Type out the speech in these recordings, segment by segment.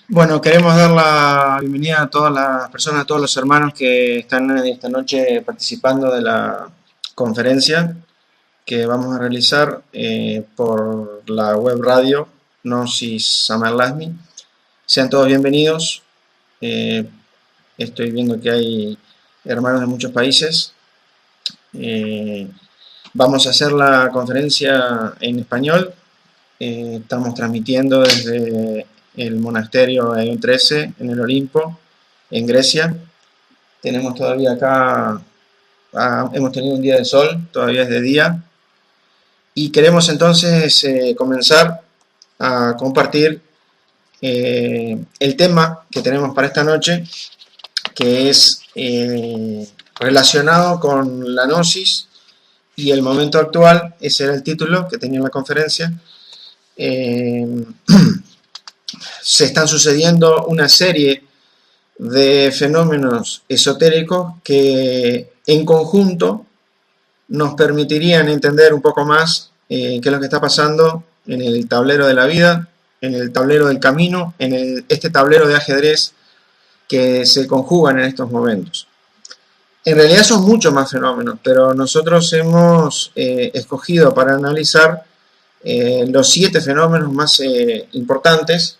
Bueno, queremos dar la bienvenida a todas las personas, a todos los hermanos que están esta noche participando de la conferencia que vamos a realizar por la web radio Gnosis Samerlasmi. Sean todos bienvenidos. Eh, Estoy viendo que hay hermanos de muchos países. Vamos a hacer la conferencia en español. Estamos transmitiendo desde el monasterio Aion 13 en el Olimpo, en Grecia. Tenemos todavía acá, hemos tenido un día de sol, todavía es de día. Y queremos entonces comenzar a compartir el tema que tenemos para esta noche, que es relacionado con la gnosis y el momento actual. Ese era el título que tenía en la conferencia. Se están sucediendo una serie de fenómenos esotéricos que en conjunto nos permitirían entender un poco más qué es lo que está pasando en el tablero de la vida, en el tablero del camino, en este tablero de ajedrez que se conjugan en estos momentos. En realidad son muchos más fenómenos, pero nosotros hemos escogido para analizar los 7 fenómenos más importantes,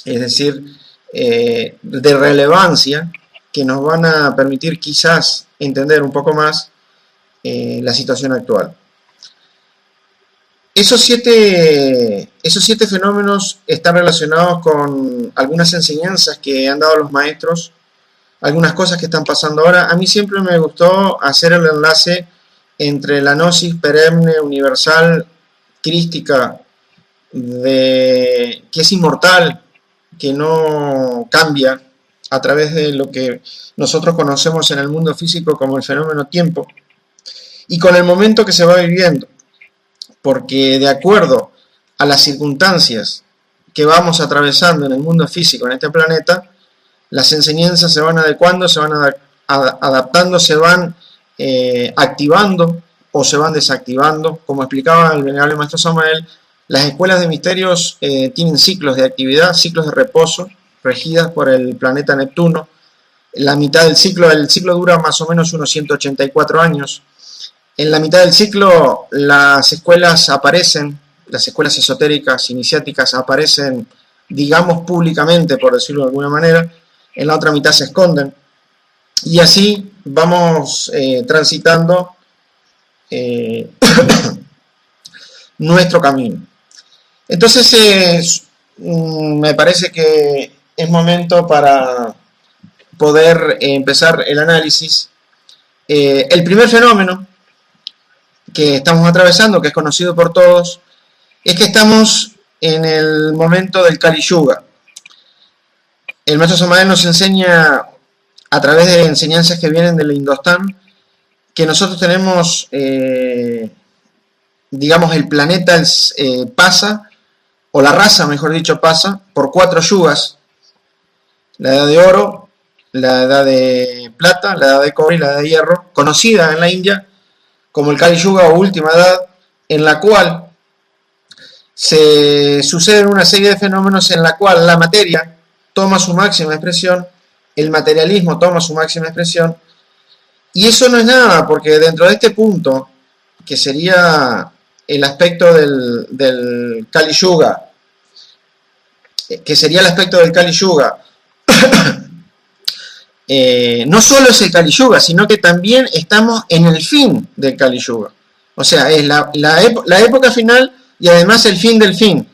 es decir, de relevancia, que nos van a permitir quizás entender un poco más la situación actual. Esos siete fenómenos están relacionados con algunas enseñanzas que han dado los maestros, algunas cosas que están pasando ahora. A mí siempre me gustó hacer el enlace entre la gnosis perenne, universal, crística, que es inmortal, que no cambia a través de lo que nosotros conocemos en el mundo físico como el fenómeno tiempo, y con el momento que se va viviendo, porque de acuerdo a las circunstancias que vamos atravesando en el mundo físico, en este planeta, las enseñanzas se van adecuando, se van adaptando, se van activando o se van desactivando. Como explicaba el venerable maestro Samael, las escuelas de misterios tienen ciclos de actividad, ciclos de reposo, regidas por el planeta Neptuno. La mitad del ciclo, el ciclo dura más o menos unos 184 años. En la mitad del ciclo las escuelas aparecen, las escuelas esotéricas, iniciáticas aparecen, digamos, públicamente, por decirlo de alguna manera. En la otra mitad se esconden. Y así vamos transitando nuestro camino. Entonces me parece que es momento para poder empezar el análisis. El primer fenómeno que estamos atravesando, que es conocido por todos, es que estamos en el momento del Kali Yuga. El maestro Samael nos enseña, a través de enseñanzas que vienen del Indostán, que nosotros tenemos, digamos, el planeta pasa, o la raza, mejor dicho, pasa por 4 yugas: la edad de oro, la edad de plata, la edad de cobre y la edad de hierro, conocida en la India como el Kali Yuga o última edad, en la cual se suceden una serie de fenómenos en la cual la materia toma su máxima expresión, el materialismo toma su máxima expresión, y eso no es nada, porque dentro de este punto, que sería el aspecto del Kali Yuga, no solo es el Kali Yuga, sino que también estamos en el fin del Kali Yuga. O sea, es la época final y además el fin del fin.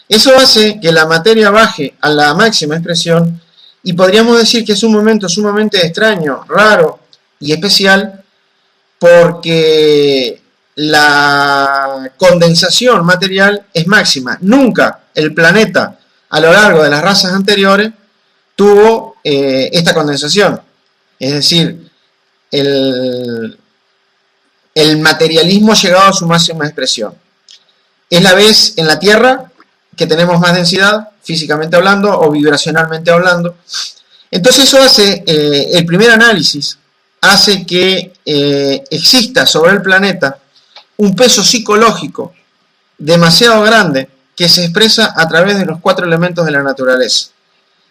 Eso hace que la materia baje a la máxima expresión, y podríamos decir que es un momento sumamente extraño, raro y especial, porque la condensación material es máxima. Nunca el planeta, a lo largo de las razas anteriores, tuvo esta condensación. Es decir, el materialismo ha llegado a su máxima expresión. Es la vez en la Tierra que tenemos más densidad, físicamente hablando o vibracionalmente hablando. Entonces eso hace, el primer análisis, hace que exista sobre el planeta un peso psicológico demasiado grande que se expresa a través de los 4 elementos de la naturaleza.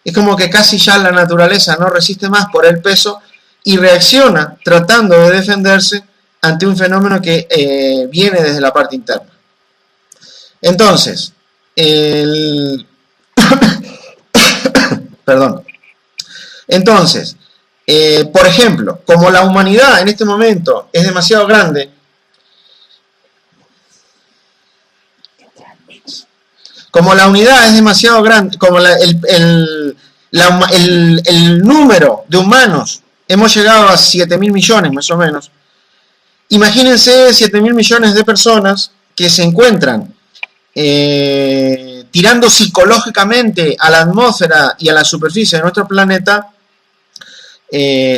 Es como que casi ya la naturaleza no resiste más por el peso y reacciona tratando de defenderse ante un fenómeno que viene desde la parte interna. Entonces, perdón. Entonces, por ejemplo, como la humanidad en este momento es demasiado grande, como la unidad es demasiado grande, como el número de humanos, hemos llegado a 7.000 millones más o menos. Imagínense 7.000 millones de personas que se encuentran tirando psicológicamente a la atmósfera y a la superficie de nuestro planeta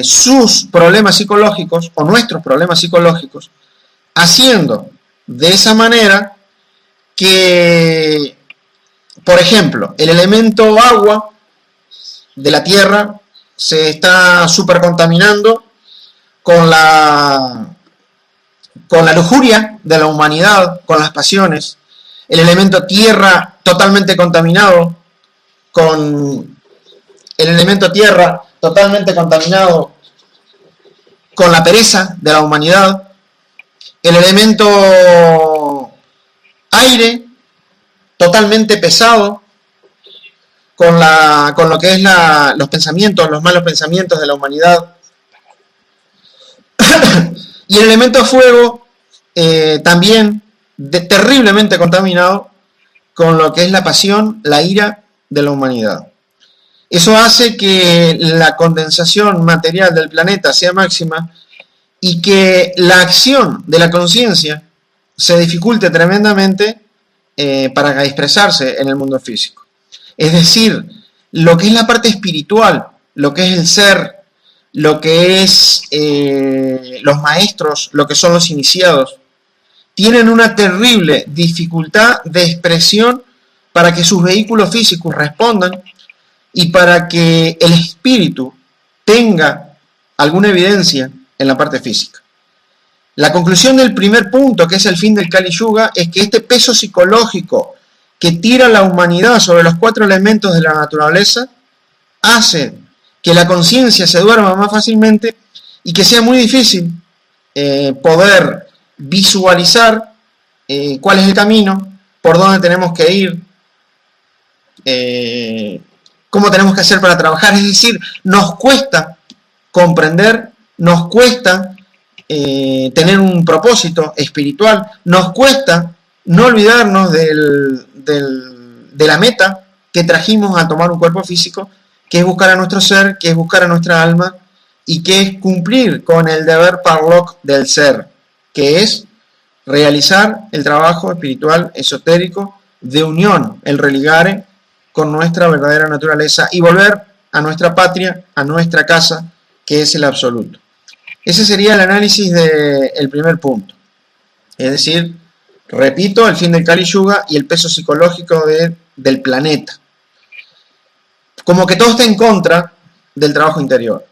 sus problemas psicológicos o nuestros problemas psicológicos, haciendo de esa manera que, por ejemplo, el elemento agua de la Tierra se está supercontaminando con la lujuria de la humanidad, con las pasiones. El elemento tierra totalmente contaminado con la pereza de la humanidad. El elemento aire totalmente pesado con lo que es los pensamientos, los malos pensamientos de la humanidad. Y el elemento fuego también terriblemente contaminado con lo que es la pasión, la ira de la humanidad. Eso hace que la condensación material del planeta sea máxima y que la acción de la conciencia se dificulte tremendamente para expresarse en el mundo físico. Es decir, lo que es la parte espiritual, lo que es el ser, lo que es los maestros, lo que son los iniciados, tienen una terrible dificultad de expresión para que sus vehículos físicos respondan y para que el espíritu tenga alguna evidencia en la parte física. La conclusión del primer punto, que es el fin del Kali Yuga, es que este peso psicológico que tira la humanidad sobre los 4 elementos de la naturaleza hace que la conciencia se duerma más fácilmente y que sea muy difícil poder visualizar cuál es el camino, por dónde tenemos que ir, cómo tenemos que hacer para trabajar. Es decir, nos cuesta comprender, nos cuesta tener un propósito espiritual, nos cuesta no olvidarnos de la meta que trajimos a tomar un cuerpo físico, que es buscar a nuestro ser, que es buscar a nuestra alma y que es cumplir con el deber parloc del ser, que es realizar el trabajo espiritual esotérico de unión, el religare con nuestra verdadera naturaleza y volver a nuestra patria, a nuestra casa, que es el absoluto. Ese sería el análisis del primer punto. Es decir, repito, el fin del Kali Yuga y el peso psicológico del planeta. Como que todo está en contra del trabajo interior.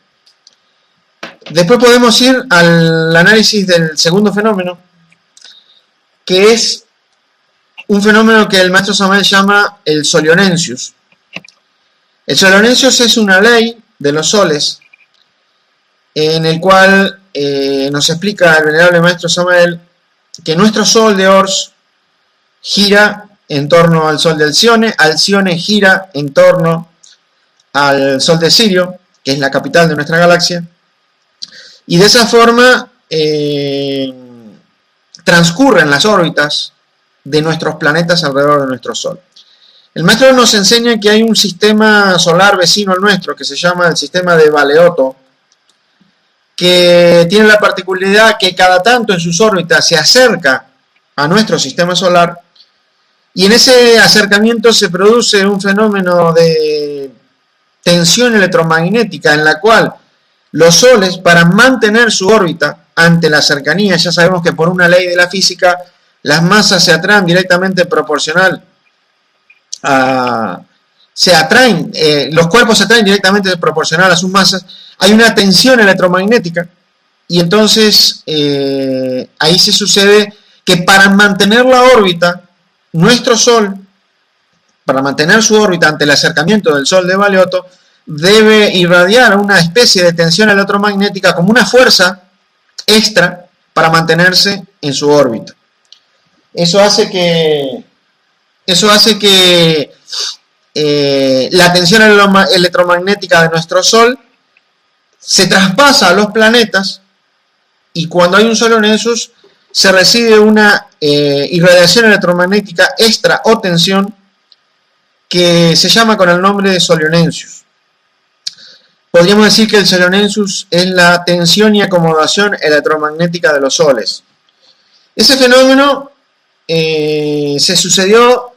Después podemos ir al análisis del segundo fenómeno, que es un fenómeno que el maestro Samael llama el Solionensius. El Solionensius es una ley de los soles en el cual nos explica el venerable maestro Samael que nuestro sol de Ors gira en torno al sol de Alcione gira en torno al sol de Sirio, que es la capital de nuestra galaxia, y de esa forma transcurren las órbitas de nuestros planetas alrededor de nuestro Sol. El maestro nos enseña que hay un sistema solar vecino al nuestro que se llama el sistema de Baleotto, que tiene la particularidad que cada tanto en sus órbitas se acerca a nuestro sistema solar y en ese acercamiento se produce un fenómeno de tensión electromagnética en la cual los soles, para mantener su órbita ante la cercanía, ya sabemos que por una ley de la física las masas se atraen directamente proporcional los cuerpos se atraen directamente proporcional a sus masas, hay una tensión electromagnética y entonces ahí se sucede que para mantener la órbita, nuestro Sol para mantener su órbita ante el acercamiento del Sol de Baleotto, debe irradiar una especie de tensión electromagnética como una fuerza extra para mantenerse en su órbita. Eso hace que la tensión electromagnética de nuestro Sol se traspasa a los planetas, y cuando hay un Solonensus se recibe una irradiación electromagnética extra o tensión que se llama con el nombre de Solonensius. Podríamos decir que el Solonensus es la tensión y acomodación electromagnética de los soles. Ese fenómeno se sucedió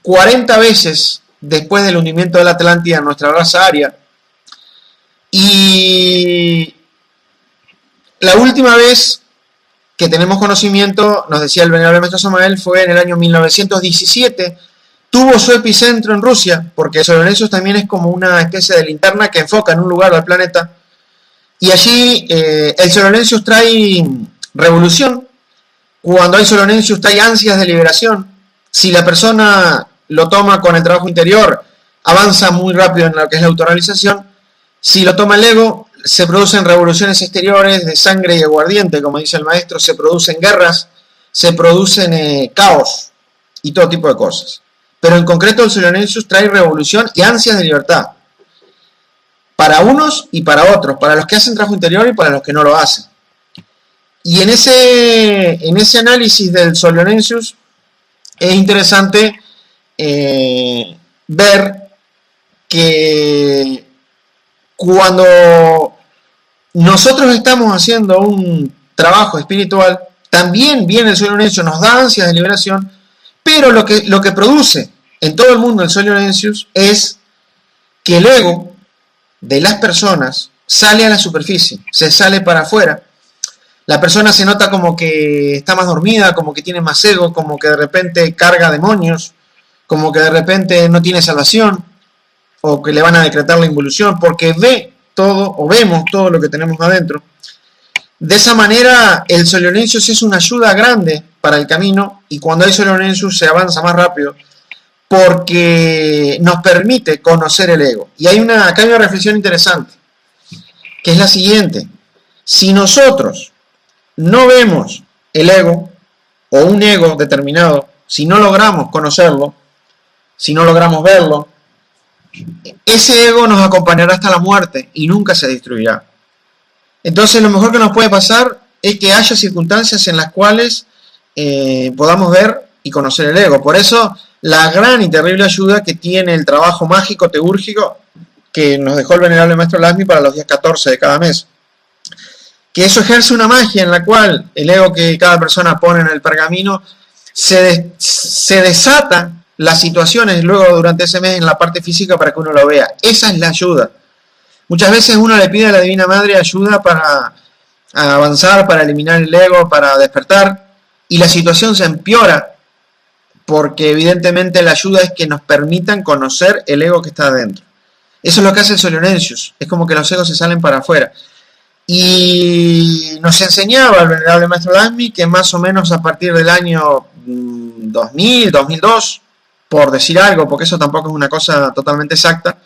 40 veces después del hundimiento de la Atlántida en nuestra raza aria, y la última vez que tenemos conocimiento, nos decía el venerable maestro Samael, fue en el año 1917. Tuvo su epicentro en Rusia, porque el Solonensus también es como una especie de linterna que enfoca en un lugar del planeta, y allí el Solonensus trae revolución. Cuando hay Solonensus trae ansias de liberación. Si la persona lo toma con el trabajo interior, avanza muy rápido en lo que es la autorrealización. Si lo toma el ego, se producen revoluciones exteriores de sangre y aguardiente, como dice el maestro, se producen guerras, se producen caos y todo tipo de cosas. Pero en concreto el Solonensus trae revolución y ansias de libertad, para unos y para otros, para los que hacen trabajo interior y para los que no lo hacen. Y en ese análisis del Solonensus es interesante ver que cuando nosotros estamos haciendo un trabajo espiritual, también viene el Solonensius, nos da ansias de liberación, pero lo que produce en todo el mundo el Solonensius es que el ego de las personas sale a la superficie, se sale para afuera. La persona se nota como que está más dormida, como que tiene más ego, como que de repente carga demonios, como que de repente no tiene salvación, o que le van a decretar la involución, porque ve todo, o vemos todo lo que tenemos adentro. De esa manera, el Solonensius es una ayuda grande para el camino, y cuando hay Solonensius se avanza más rápido, porque nos permite conocer el ego. Y acá hay una reflexión interesante, que es la siguiente. Si nosotros no vemos el ego, o un ego determinado, si no logramos conocerlo, si no logramos verlo, ese ego nos acompañará hasta la muerte y nunca se destruirá. Entonces lo mejor que nos puede pasar es que haya circunstancias en las cuales podamos ver y conocer el ego. Por eso la gran y terrible ayuda que tiene el trabajo mágico teúrgico que nos dejó el venerable maestro Lasmi para los días 14 de cada mes. Que eso ejerce una magia en la cual el ego que cada persona pone en el pergamino se desata las situaciones luego durante ese mes en la parte física para que uno lo vea. Esa es la ayuda. Muchas veces uno le pide a la Divina Madre ayuda para avanzar, para eliminar el ego, para despertar, y la situación se empeora porque evidentemente la ayuda es que nos permitan conocer el ego que está adentro. Eso es lo que hace el Solonensius, es como que los egos se salen para afuera. Y nos enseñaba el venerable maestro Lasmi que más o menos a partir del año 2000, 2002, por decir algo, porque eso tampoco es una cosa totalmente exacta,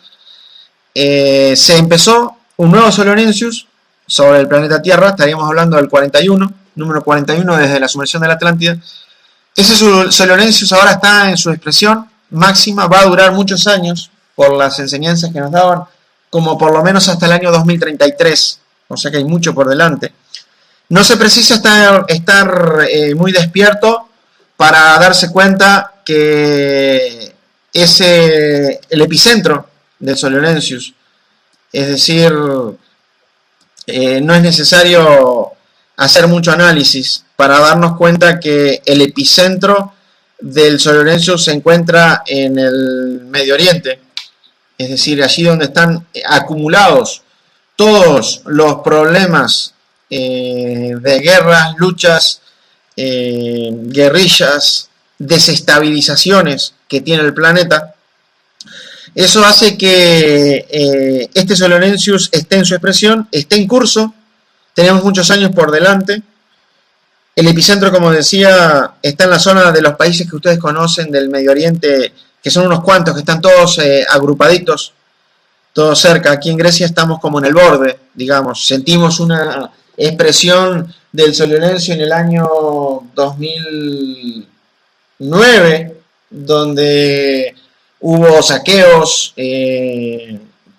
se empezó un nuevo Solonensius sobre el planeta Tierra. Estaríamos hablando del 41, número 41 desde la sumersión de la Atlántida. Ese Solonensius ahora está en su expresión máxima, va a durar muchos años por las enseñanzas que nos daban, como por lo menos hasta el año 2033, o sea que hay mucho por delante. No se precisa estar muy despierto para darse cuenta que es el epicentro del Solonensius. Es decir, no es necesario hacer mucho análisis para darnos cuenta que el epicentro del Solonensius se encuentra en el Medio Oriente. Es decir, allí donde están acumulados todos los problemas de guerras, luchas, guerrillas, desestabilizaciones que tiene el planeta. Eso hace que este Solonensius esté en su expresión, esté en curso. Tenemos muchos años por delante El epicentro, como decía, está en la zona de los países que ustedes conocen del Medio Oriente, que son unos cuantos, que están todos agrupaditos, todos cerca. Aquí en Grecia estamos como en el borde, digamos. Sentimos una expresión del San Lorenzo en el año 2009, donde hubo saqueos,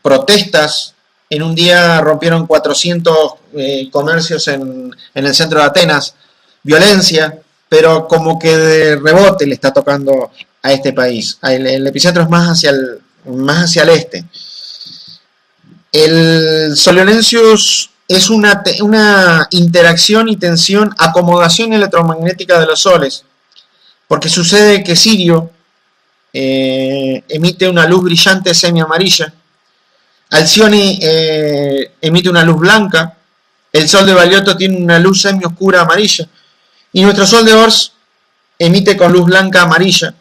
protestas. En un día rompieron 400 comercios en el centro de Atenas. Violencia, pero como que de rebote le está tocando a este país. El epicentro es más hacia el este. El Soliolensius es una interacción y tensión, acomodación electromagnética de los soles, porque sucede que Sirio emite una luz brillante semi-amarilla, Alcione emite una luz blanca, el sol de Balioto tiene una luz semi-oscura amarilla, y nuestro sol de Ors emite con luz blanca amarilla.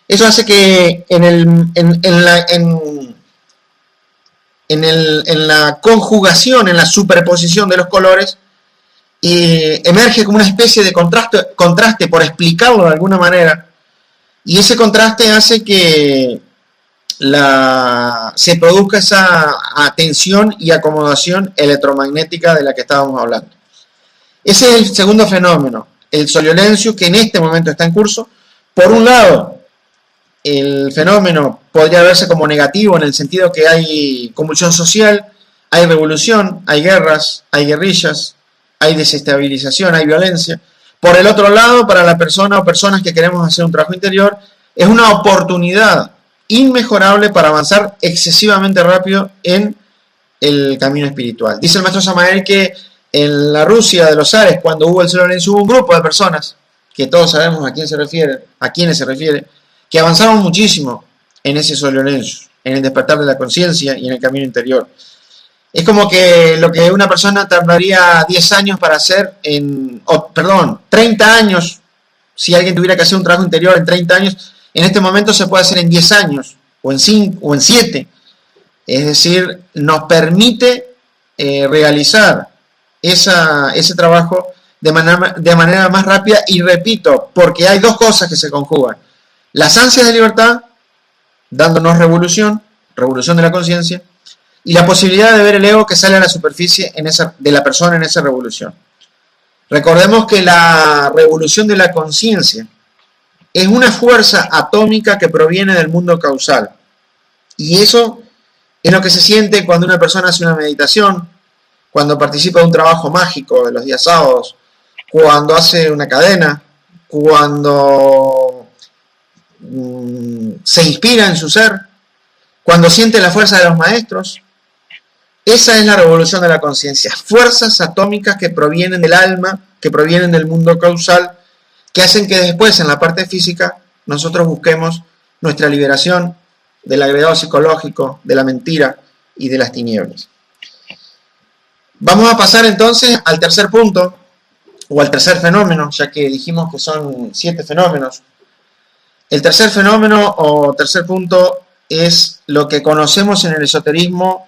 Eso hace que en la conjugación, en la superposición de los colores, emerge como una especie de contraste, por explicarlo de alguna manera, y ese contraste hace que se produzca esa tensión y acomodación electromagnética de la que estábamos hablando. Ese es el segundo fenómeno, el Soliolensius, que en este momento está en curso. Por un lado, el fenómeno podría verse como negativo en el sentido que hay convulsión social, hay revolución, hay guerras, hay guerrillas, hay desestabilización, hay violencia. Por el otro lado, para la persona o personas que queremos hacer un trabajo interior, es una oportunidad inmejorable para avanzar excesivamente rápido en el camino espiritual. Dice el maestro Samael que en la Rusia de los zares, cuando hubo el Soliolensius, hubo un grupo de personas, que todos sabemos a quiénes se refiere, que avanzaron muchísimo en ese Soliolensius, en el despertar de la conciencia y en el camino interior. Es como que lo que una persona tardaría 10 años para hacer 30 años, si alguien tuviera que hacer un trabajo interior en 30 años, en este momento se puede hacer en 10 años, o en 5, o en 7. Es decir, nos permite realizar ese trabajo de manera más rápida, y repito, porque hay dos cosas que se conjugan: las ansias de libertad, dándonos revolución de la conciencia, y la posibilidad de ver el ego que sale a la superficie de la persona en esa revolución. Recordemos que la revolución de la conciencia es una fuerza atómica que proviene del mundo causal, y eso es lo que se siente cuando una persona hace una meditación, cuando participa de un trabajo mágico de los días sábados, cuando hace una cadena, cuando se inspira en su ser, cuando siente la fuerza de los maestros. Esa es la revolución de la conciencia, fuerzas atómicas que provienen del alma, que provienen del mundo causal, que hacen que después en la parte física nosotros busquemos nuestra liberación del agregado psicológico, de la mentira y de las tinieblas. Vamos a pasar entonces al tercer punto, o al tercer fenómeno, ya que dijimos que son 7 fenómenos. El tercer fenómeno o tercer punto es lo que conocemos en el esoterismo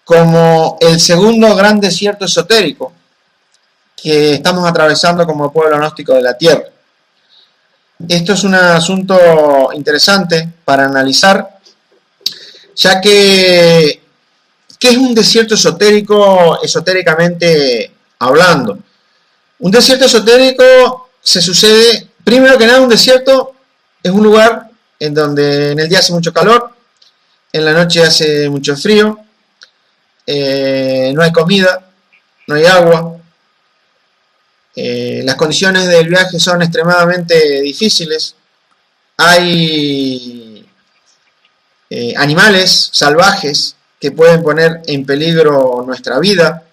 como el segundo gran desierto esotérico que estamos atravesando como pueblo gnóstico de la Tierra. Esto es un asunto interesante para analizar, ya que ¿qué es un desierto esotérico esotéricamente hablando? Un desierto esotérico se sucede, primero que nada, un desierto es un lugar en donde en el día hace mucho calor, en la noche hace mucho frío, no hay comida, no hay agua, las condiciones del viaje son extremadamente difíciles, hay animales salvajes que pueden poner en peligro nuestra vida,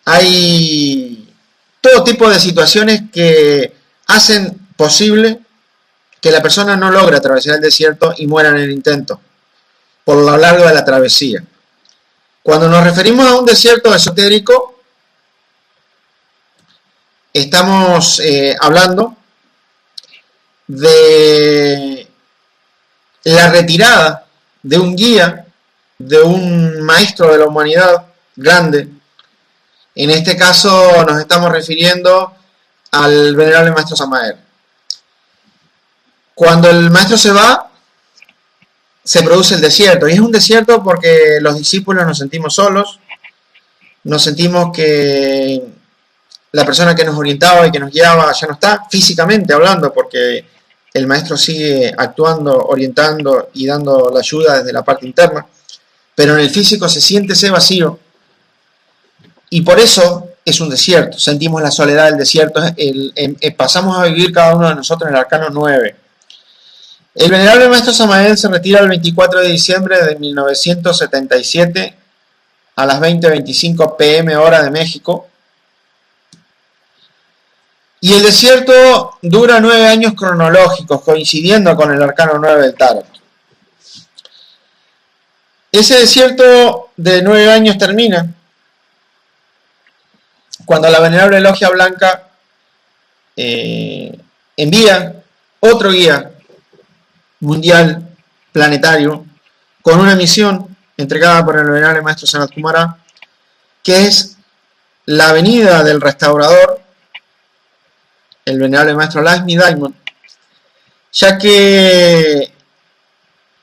hay todo tipo de situaciones que hacen posible que la persona no logre atravesar el desierto y muera en el intento, por lo largo de la travesía. Cuando nos referimos a un desierto esotérico, estamos hablando de la retirada de un guía, de un maestro de la humanidad grande. En este caso nos estamos refiriendo al venerable maestro Samael. Cuando el maestro se va, se produce el desierto. Y es un desierto porque los discípulos nos sentimos solos, nos sentimos que la persona que nos orientaba y que nos guiaba ya no está, físicamente hablando, porque el maestro sigue actuando, orientando y dando la ayuda desde la parte interna, pero en el físico se siente ese vacío, y por eso es un desierto. Sentimos la soledad del desierto. Pasamos a vivir cada uno de nosotros en el arcano 9. El venerable maestro Samael se retira el 24 de diciembre de 1977 a las 20:25 p.m. hora de México. Y el desierto dura 9 años cronológicos, coincidiendo con el arcano 9 del Tarot. Ese desierto de 9 años termina cuando la venerable Logia Blanca envía otro guía mundial, planetario, con una misión entregada por el venerable maestro Sanat Kumara, que es la venida del restaurador, el venerable maestro Lakshmi Daimon, ya que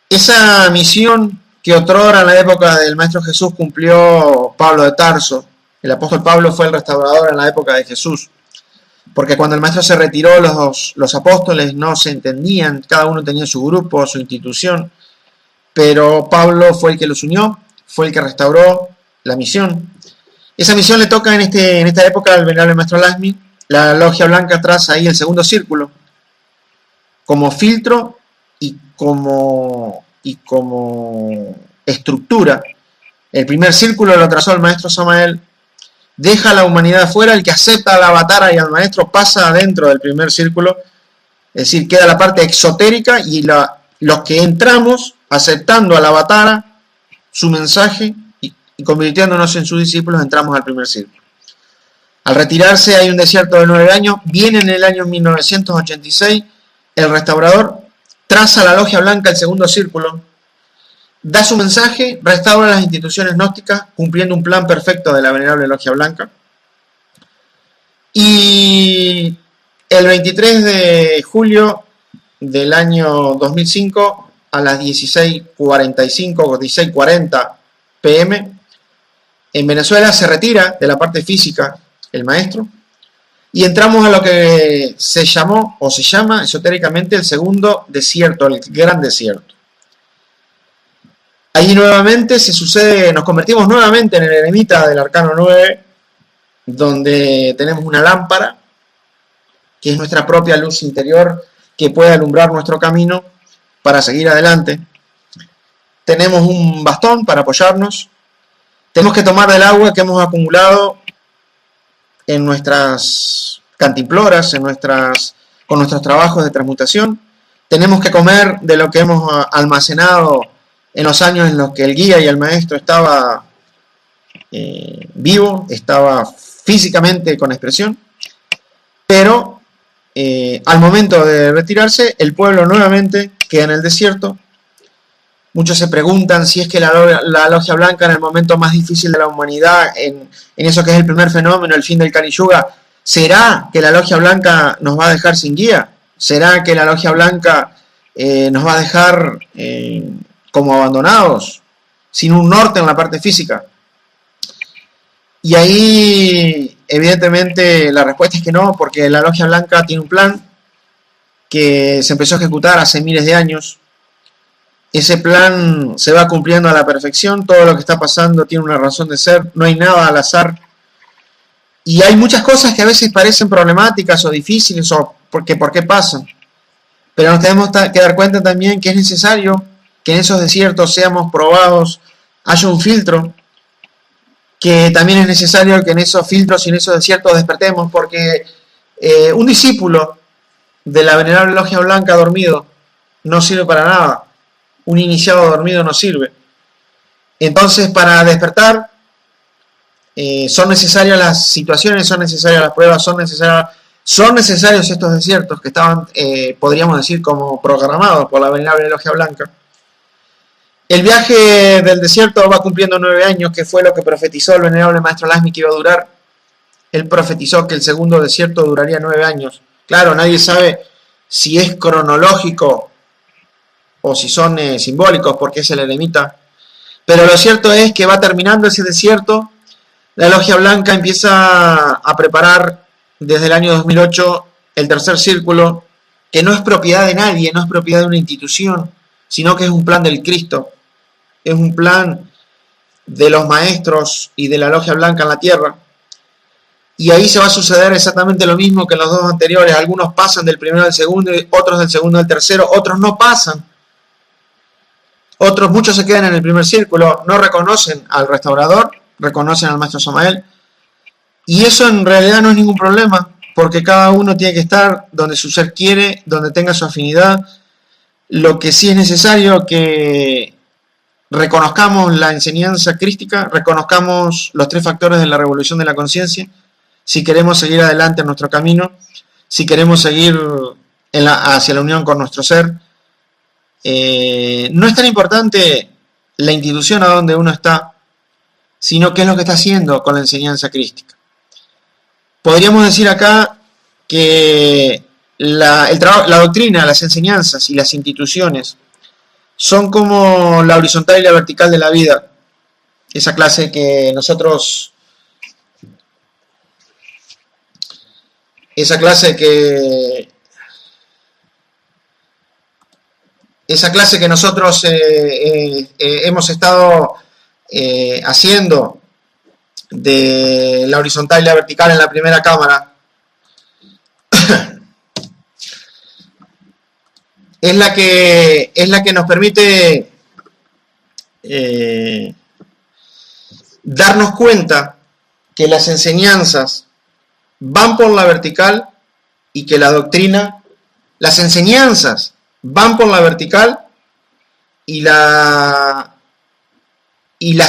esa misión que otrora en la época del maestro Jesús cumplió Pablo de Tarso. El apóstol Pablo fue el restaurador en la época de Jesús, porque cuando el maestro se retiró, los apóstoles no se entendían, cada uno tenía su grupo, su institución, pero Pablo fue el que los unió, fue el que restauró la misión. Esa misión le toca en esta época al venerable maestro Lakshmi. La Logia Blanca traza ahí el segundo círculo como filtro y como estructura. El primer círculo lo trazó el maestro Samael. Deja a la humanidad afuera, el que acepta al avatar y al maestro pasa adentro del primer círculo, es decir, queda la parte exotérica, y los que entramos aceptando al avatar, su mensaje y convirtiéndonos en sus discípulos, entramos al primer círculo. Al retirarse hay un desierto de 9 años, viene en el año 1986 el restaurador, traza la Logia Blanca el segundo círculo, da su mensaje, restaura las instituciones gnósticas, cumpliendo un plan perfecto de la venerable Logia Blanca. Y el 23 de julio del año 2005, a las 16:45 o 16:40 p.m., en Venezuela se retira de la parte física el maestro, y entramos a lo que se llamó, o se llama esotéricamente, el segundo desierto, el gran desierto. Allí nuevamente nos convertimos nuevamente en el eremita del arcano 9, donde tenemos una lámpara, que es nuestra propia luz interior, que puede alumbrar nuestro camino para seguir adelante. Tenemos un bastón para apoyarnos. Tenemos que tomar del agua que hemos acumulado en nuestras cantimploras, con nuestros trabajos de transmutación. Tenemos que comer de lo que hemos almacenado en los años en los que el guía y el maestro estaba vivo, estaba físicamente con expresión, pero al momento de retirarse, el pueblo nuevamente queda en el desierto. Muchos se preguntan si es que la Logia Blanca, en el momento más difícil de la humanidad, en eso que es el primer fenómeno, el fin del Kali Yuga, ¿será que la Logia Blanca nos va a dejar sin guía? ¿Será que la Logia Blanca nos va a dejar como abandonados, sin un norte en la parte física? Y ahí, evidentemente, la respuesta es que no, porque la Logia Blanca tiene un plan que se empezó a ejecutar hace miles de años. Ese plan se va cumpliendo a la perfección, todo lo que está pasando tiene una razón de ser, no hay nada al azar. Y hay muchas cosas que a veces parecen problemáticas o difíciles, o por qué pasan. Pero nos tenemos que dar cuenta también que es necesario que en esos desiertos seamos probados, haya un filtro, que también es necesario que en esos filtros y en esos desiertos despertemos, porque un discípulo de la venerable Logia Blanca dormido no sirve para nada. Un iniciado dormido no sirve. Entonces, para despertar, son necesarias las situaciones, son necesarias las pruebas, son necesarios estos desiertos que estaban, podríamos decir, como programados por la venerable Logia Blanca. El viaje del desierto va cumpliendo 9 años, que fue lo que profetizó el venerable maestro Lakshmi que iba a durar. Él profetizó que el segundo desierto duraría 9 años. Claro, nadie sabe si es cronológico o si son simbólicos, porque es el eremita. Pero lo cierto es que va terminando ese desierto. La Logia Blanca empieza a preparar desde el año 2008 el tercer círculo, que no es propiedad de nadie, no es propiedad de una institución, sino que es un plan del Cristo. Es un plan de los maestros y de la Logia Blanca en la tierra. Y ahí se va a suceder exactamente lo mismo que en los dos anteriores. Algunos pasan del primero al segundo, otros del segundo al tercero, otros no pasan. Muchos se quedan en el primer círculo, no reconocen al restaurador, reconocen al maestro Samael. Y eso en realidad no es ningún problema, porque cada uno tiene que estar donde su ser quiere, donde tenga su afinidad. Lo que sí es necesario que reconozcamos la enseñanza crística, reconozcamos los 3 factores de la revolución de la conciencia, si queremos seguir adelante en nuestro camino, si queremos seguir hacia la unión con nuestro ser. No es tan importante la institución a donde uno está, sino qué es lo que está haciendo con la enseñanza crística. Podríamos decir acá que la doctrina, las enseñanzas y las instituciones son como la horizontal y la vertical de la vida. Esa clase que nosotros hemos estado haciendo de la horizontal y la vertical en la primera cámara es la que nos permite darnos cuenta que las enseñanzas van por la vertical y que la doctrina, las enseñanzas van por la vertical y las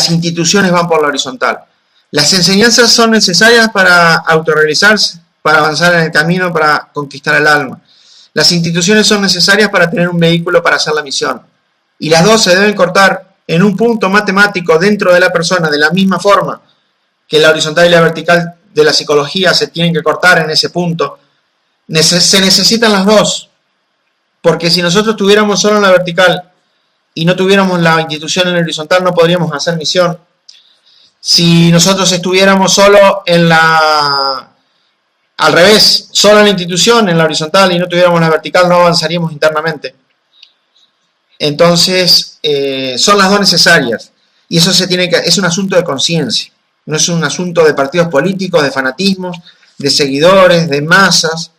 instituciones van por la horizontal. Las enseñanzas son necesarias para autorrealizarse, para avanzar en el camino, para conquistar el alma. Las instituciones son necesarias para tener un vehículo para hacer la misión. Y las dos se deben cortar en un punto matemático dentro de la persona, de la misma forma que la horizontal y la vertical de la psicología se tienen que cortar en ese punto. Se necesitan las dos, porque si nosotros estuviéramos solo en la vertical y no tuviéramos la institución en la horizontal, no podríamos hacer misión. Si nosotros estuviéramos solo al revés, solo en la institución, en la horizontal, y no tuviéramos la vertical, no avanzaríamos internamente. Entonces, son las dos necesarias. Y eso es un asunto de conciencia. No es un asunto de partidos políticos, de fanatismos, de seguidores, de masas.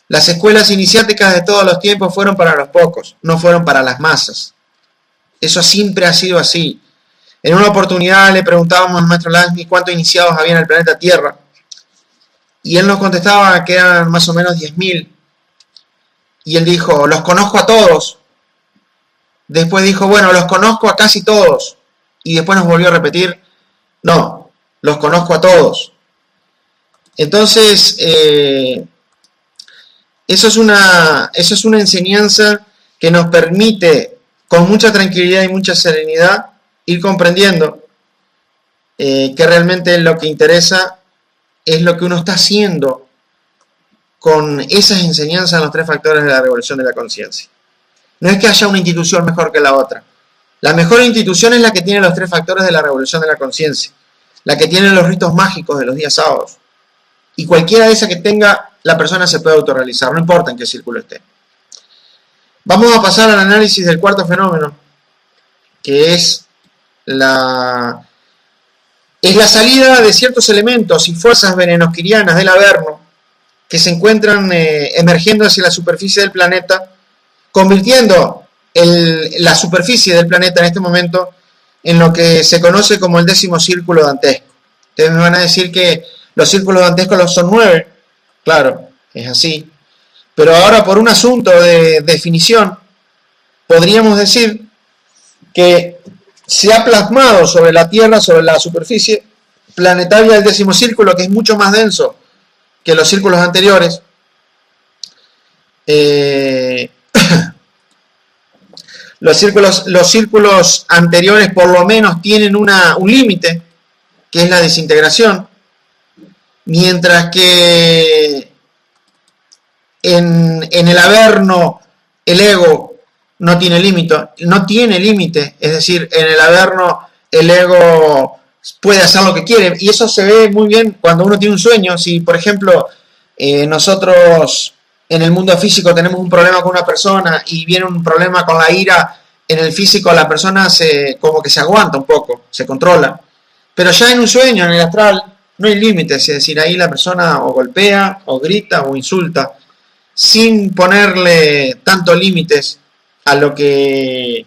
Las escuelas iniciáticas de todos los tiempos fueron para los pocos, no fueron para las masas. Eso siempre ha sido así. En una oportunidad le preguntábamos al maestro Lansky cuántos iniciados había en el planeta Tierra. Y él nos contestaba que eran más o menos 10.000. Y él dijo, los conozco a todos. Después dijo, bueno, los conozco a casi todos. Y después nos volvió a repetir, no, los conozco a todos. Entonces, eso es una enseñanza que nos permite, con mucha tranquilidad y mucha serenidad, ir comprendiendo que realmente lo que interesa es lo que uno está haciendo con esas enseñanzas en los 3 factores de la revolución de la conciencia. No es que haya una institución mejor que la otra. La mejor institución es la que tiene los 3 factores de la revolución de la conciencia, la que tiene los ritos mágicos de los días sábados. Y cualquiera de esas que tenga, la persona se puede autorrealizar, no importa en qué círculo esté. Vamos a pasar al análisis del cuarto fenómeno, que es la salida de ciertos elementos y fuerzas venenosquirianas del Averno que se encuentran emergiendo hacia la superficie del planeta, convirtiendo la superficie del planeta en este momento en lo que se conoce como el 10º círculo dantesco. Ustedes me van a decir que los círculos dantescos son 9, claro, es así, pero ahora por un asunto de definición podríamos decir que se ha plasmado sobre la Tierra, sobre la superficie planetaria del 10º círculo, que es mucho más denso que los círculos anteriores. Los círculos anteriores por lo menos tienen un límite, que es la desintegración. mientras que en el Averno el ego no tiene límite, es decir, en el Averno el ego puede hacer lo que quiere, y eso se ve muy bien cuando uno tiene un sueño. Si por ejemplo nosotros en el mundo físico tenemos un problema con una persona y viene un problema con la ira, en el físico la persona como que se aguanta un poco, se controla, pero ya en un sueño, en el astral, no hay límites, es decir, ahí la persona o golpea, o grita, o insulta, sin ponerle tantos límites a lo que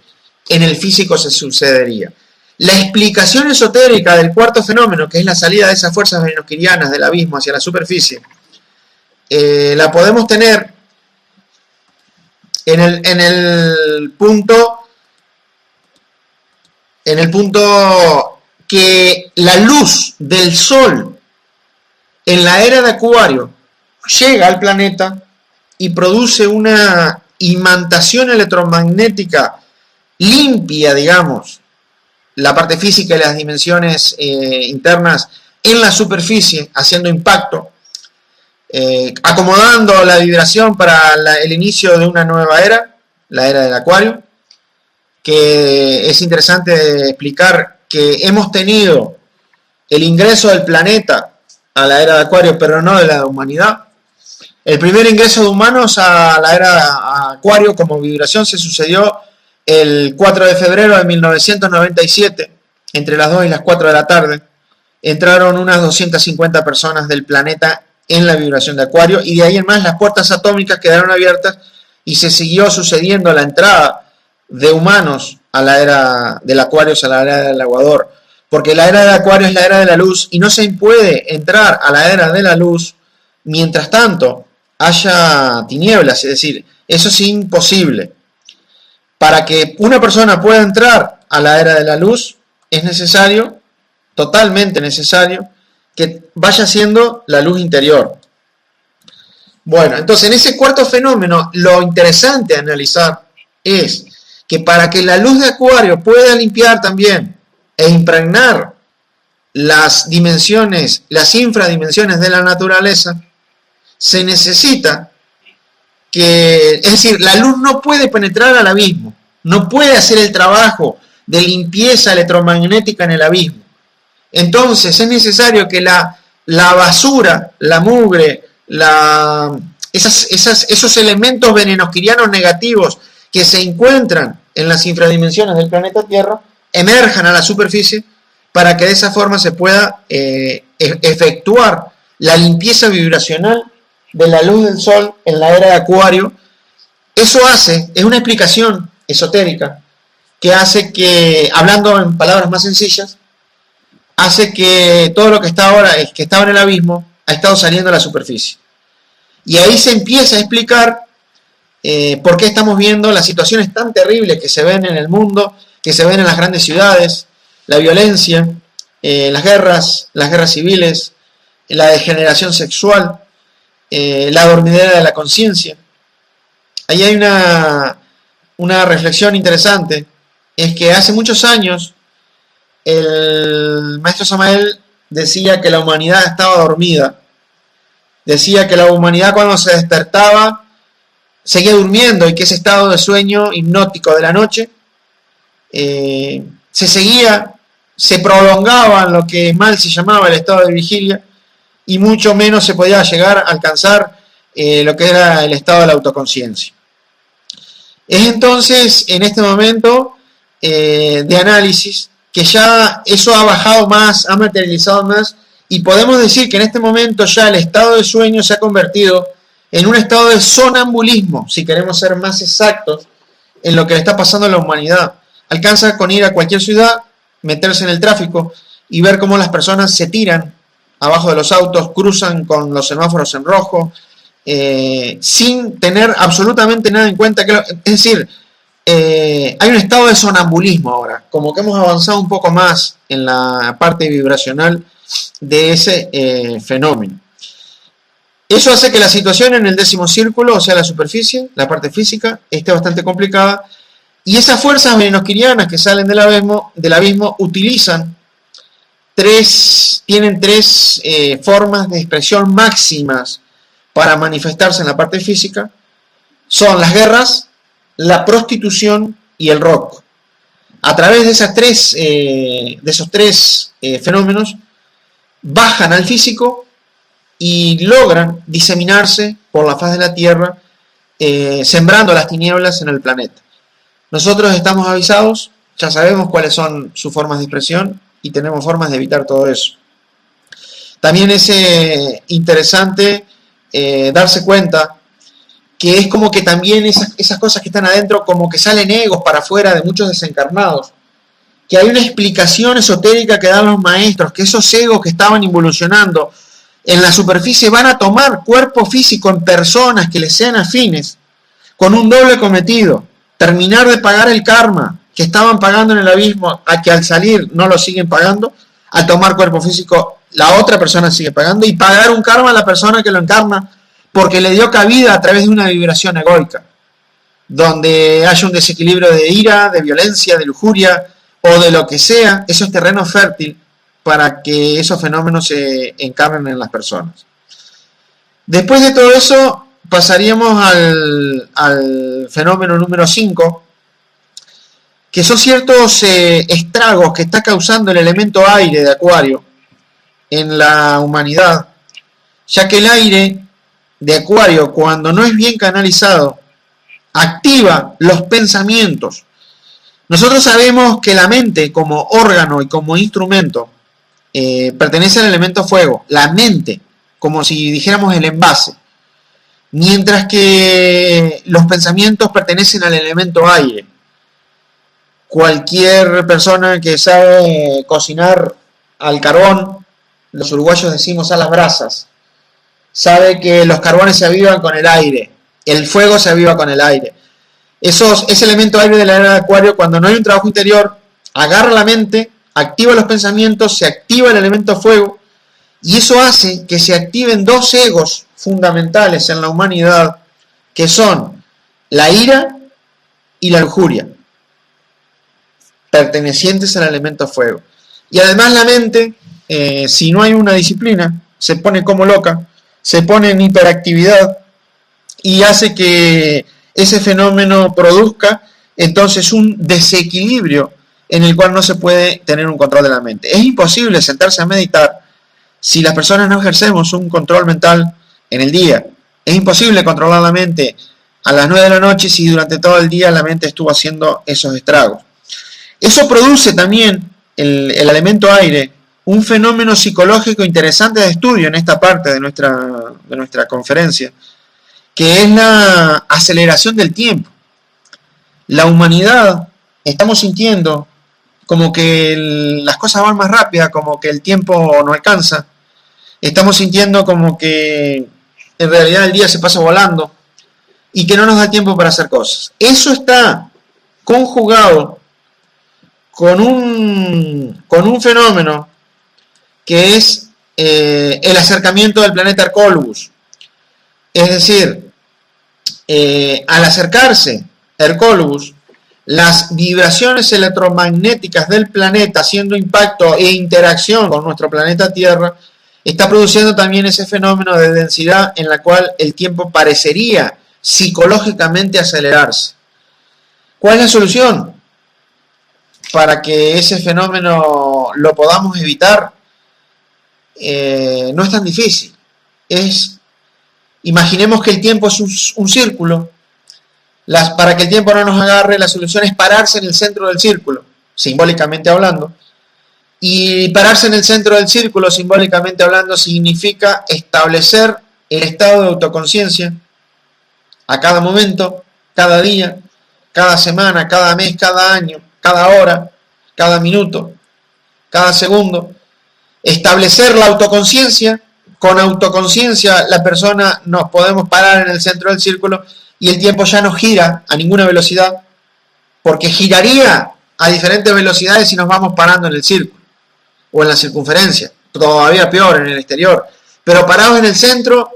en el físico se sucedería. La explicación esotérica del cuarto fenómeno, que es la salida de esas fuerzas venenoquirianas del abismo hacia la superficie, la podemos tener en el punto que la luz del Sol en la era de Acuario llega al planeta y produce una imantación electromagnética limpia, digamos, la parte física y las dimensiones internas en la superficie, haciendo impacto, acomodando la vibración para el inicio de una nueva era, la era del Acuario, que es interesante explicar que hemos tenido el ingreso del planeta a la era de Acuario, pero no de la humanidad. El primer ingreso de humanos a la era de Acuario como vibración se sucedió el 4 de febrero de 1997, entre las 2 y las 4 de la tarde. Entraron unas 250 personas del planeta en la vibración de Acuario, y de ahí en más las puertas atómicas quedaron abiertas y se siguió sucediendo la entrada de humanos a la era del Acuario, a la era del Aguador, porque la era del Acuario es la era de la luz y no se puede entrar a la era de la luz mientras tanto haya tinieblas, es decir, eso es imposible. Para que una persona pueda entrar a la era de la luz es necesario, totalmente necesario, que vaya siendo la luz interior. Bueno, entonces en ese cuarto fenómeno lo interesante a analizar es que para que la luz de Acuario pueda limpiar también e impregnar las dimensiones, las infradimensiones de la naturaleza, se necesita que, es decir, la luz no puede penetrar al abismo, no puede hacer el trabajo de limpieza electromagnética en el abismo. Entonces es necesario que la basura, la mugre, esos elementos venenosquirianos negativos que se encuentran en las infradimensiones del planeta Tierra emerjan a la superficie para que de esa forma se pueda efectuar la limpieza vibracional de la luz del Sol en la era de Acuario. Eso es una explicación esotérica que hace que, hablando en palabras más sencillas, hace que todo lo que está ahora, que estaba en el abismo, ha estado saliendo a la superficie. Y ahí se empieza a explicar por qué estamos viendo las situaciones tan terribles que se ven en el mundo, que se ven en las grandes ciudades, la violencia, las guerras civiles, la degeneración sexual, la dormidera de la conciencia. Ahí hay una reflexión interesante, es que hace muchos años el maestro Samael decía que la humanidad estaba dormida, decía que la humanidad cuando se despertaba seguía durmiendo y que ese estado de sueño hipnótico de la noche se prolongaba en lo que mal se llamaba el estado de vigilia, y mucho menos se podía llegar a alcanzar lo que era el estado de la autoconciencia. Es entonces en este momento de análisis que ya eso ha bajado más, ha materializado más, y podemos decir que en este momento ya el estado de sueño se ha convertido en un estado de sonambulismo, si queremos ser más exactos en lo que le está pasando a la humanidad. Alcanza con ir a cualquier ciudad, meterse en el tráfico y ver cómo las personas se tiran abajo de los autos, cruzan con los semáforos en rojo, sin tener absolutamente nada en cuenta. Es decir, hay un estado de sonambulismo ahora, como que hemos avanzado un poco más en la parte vibracional de ese fenómeno. Eso hace que la situación en el 10º círculo, o sea la superficie, la parte física, esté bastante complicada, y esas fuerzas venenosquirianas que salen del abismo utilizan tienen tres formas de expresión máximas para manifestarse en la parte física. Son las guerras, la prostitución y el rock. A través de esos tres fenómenos bajan al físico y logran diseminarse por la faz de la Tierra, sembrando las tinieblas en el planeta. Nosotros estamos avisados, ya sabemos cuáles son sus formas de expresión y tenemos formas de evitar todo eso. También es interesante darse cuenta que es como que también esas cosas que están adentro como que salen egos para afuera de muchos desencarnados, que hay una explicación esotérica que dan los maestros, que esos egos que estaban involucionando en la superficie van a tomar cuerpo físico en personas que les sean afines, con un doble cometido: terminar de pagar el karma que estaban pagando en el abismo, a que al salir no lo siguen pagando. Al tomar cuerpo físico, la otra persona sigue pagando, y pagar un karma a la persona que lo encarna porque le dio cabida a través de una vibración egoica, donde haya un desequilibrio de ira, de violencia, de lujuria o de lo que sea. Eso es terreno fértil para que esos fenómenos se encarnen en las personas. Después de todo eso, pasaríamos al fenómeno número 5, que son ciertos estragos que está causando el elemento aire de Acuario en la humanidad, ya que el aire de Acuario, cuando no es bien canalizado, activa los pensamientos. Nosotros sabemos que la mente, como órgano y como instrumento, pertenece al elemento fuego. La mente, como si dijéramos el envase, mientras que los pensamientos pertenecen al elemento aire. Cualquier persona que sabe cocinar al carbón, los uruguayos decimos a las brasas, sabe que los carbones se avivan con el aire, el fuego se aviva con el aire. Ese elemento aire de la era de Acuario, cuando no hay un trabajo interior, agarra la mente, activa los pensamientos, se activa el elemento fuego, y eso hace que se activen dos egos fundamentales en la humanidad, que son la ira y la lujuria, pertenecientes al elemento fuego. Y además la mente, si no hay una disciplina, se pone como loca, se pone en hiperactividad y hace que ese fenómeno produzca entonces un desequilibrio en el cual no se puede tener un control de la mente. Es imposible sentarse a meditar si las personas no ejercemos un control mental en el día. Es imposible controlar la mente a las 9 de la noche si durante todo el día la mente estuvo haciendo esos estragos. Eso produce también el elemento aire, un fenómeno psicológico interesante de estudio en esta parte de nuestra conferencia, que es la aceleración del tiempo. La humanidad, estamos sintiendo como que las cosas van más rápidas, como que el tiempo no alcanza. Estamos sintiendo como que en realidad el día se pasa volando y que no nos da tiempo para hacer cosas. Eso está conjugado con un fenómeno que es el acercamiento del planeta Hercólogos. Es decir, al acercarse Hercólogos, las vibraciones electromagnéticas del planeta haciendo impacto e interacción con nuestro planeta Tierra, está produciendo también ese fenómeno de densidad en la cual el tiempo parecería psicológicamente acelerarse. ¿Cuál es la solución? Para que ese fenómeno lo podamos evitar, no es tan difícil. Imaginemos que el tiempo es un círculo. Para que el tiempo no nos agarre, la solución es pararse en el centro del círculo, simbólicamente hablando. Y pararse en el centro del círculo, simbólicamente hablando, significa establecer el estado de autoconciencia a cada momento, cada día, cada semana, cada mes, cada año, cada hora, cada minuto, cada segundo. Establecer la autoconciencia. Con autoconciencia la persona nos podemos parar en el centro del círculo y el tiempo ya no gira a ninguna velocidad, porque giraría a diferentes velocidades si nos vamos parando en el círculo o en la circunferencia, todavía peor en el exterior. Pero parados en el centro,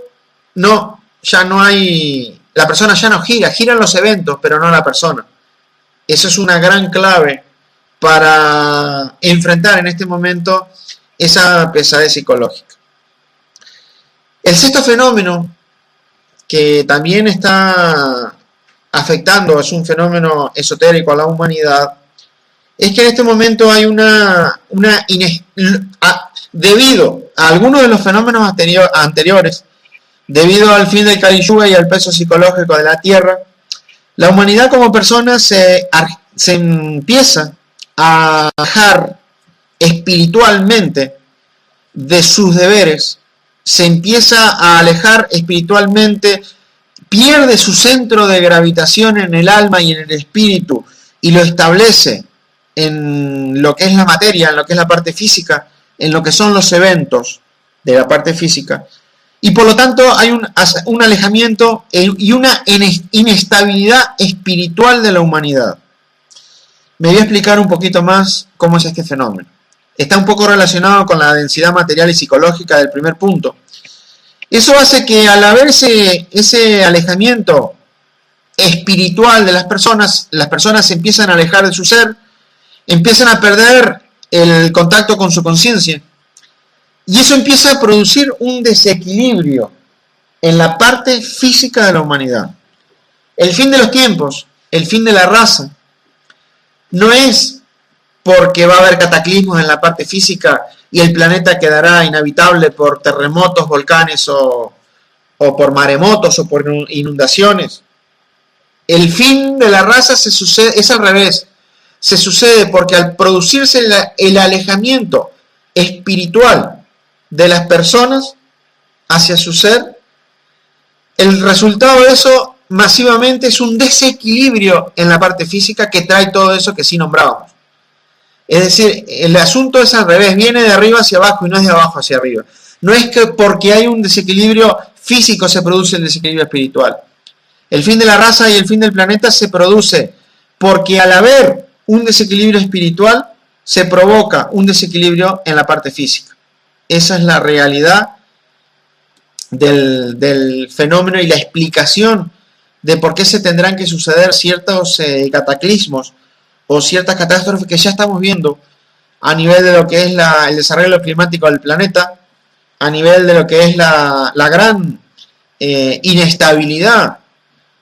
no, ya no hay, la persona ya no gira, giran los eventos, pero no la persona. Eso es una gran clave para enfrentar en este momento esa pesadez psicológica. El sexto fenómeno que también está afectando, es un fenómeno esotérico a la humanidad, es que en este momento hay debido a algunos de los fenómenos anteriores, debido al fin del Kali Yuga y al peso psicológico de la Tierra, la humanidad como persona se empieza a alejar espiritualmente de sus deberes, se empieza a alejar espiritualmente, pierde su centro de gravitación en el alma y en el espíritu y lo establece en lo que es la materia, en lo que es la parte física, en lo que son los eventos de la parte física. Y por lo tanto hay un alejamiento y una inestabilidad espiritual de la humanidad. Me voy a explicar un poquito más cómo es este fenómeno. Está un poco relacionado con la densidad material y psicológica del primer punto. Eso hace que al haber ese alejamiento espiritual de las personas se empiezan a alejar de su ser, empiezan a perder el contacto con su conciencia. Y eso empieza a producir un desequilibrio en la parte física de la humanidad. El fin de los tiempos, el fin de la raza, no es porque va a haber cataclismos en la parte física y el planeta quedará inhabitable por terremotos, volcanes o por maremotos o por inundaciones. El fin de la raza es al revés. Se sucede porque al producirse el alejamiento espiritual de las personas hacia su ser, el resultado de eso masivamente es un desequilibrio en la parte física que trae todo eso que sí nombrábamos. Es decir, el asunto es al revés, viene de arriba hacia abajo y no es de abajo hacia arriba. No es que porque hay un desequilibrio físico se produce el desequilibrio espiritual. El fin de la raza y el fin del planeta se produce porque al haber un desequilibrio espiritual se provoca un desequilibrio en la parte física. Esa es la realidad del fenómeno y la explicación de por qué se tendrán que suceder ciertos cataclismos o ciertas catástrofes que ya estamos viendo a nivel de lo que es el desarrollo climático del planeta, a nivel de lo que es la gran inestabilidad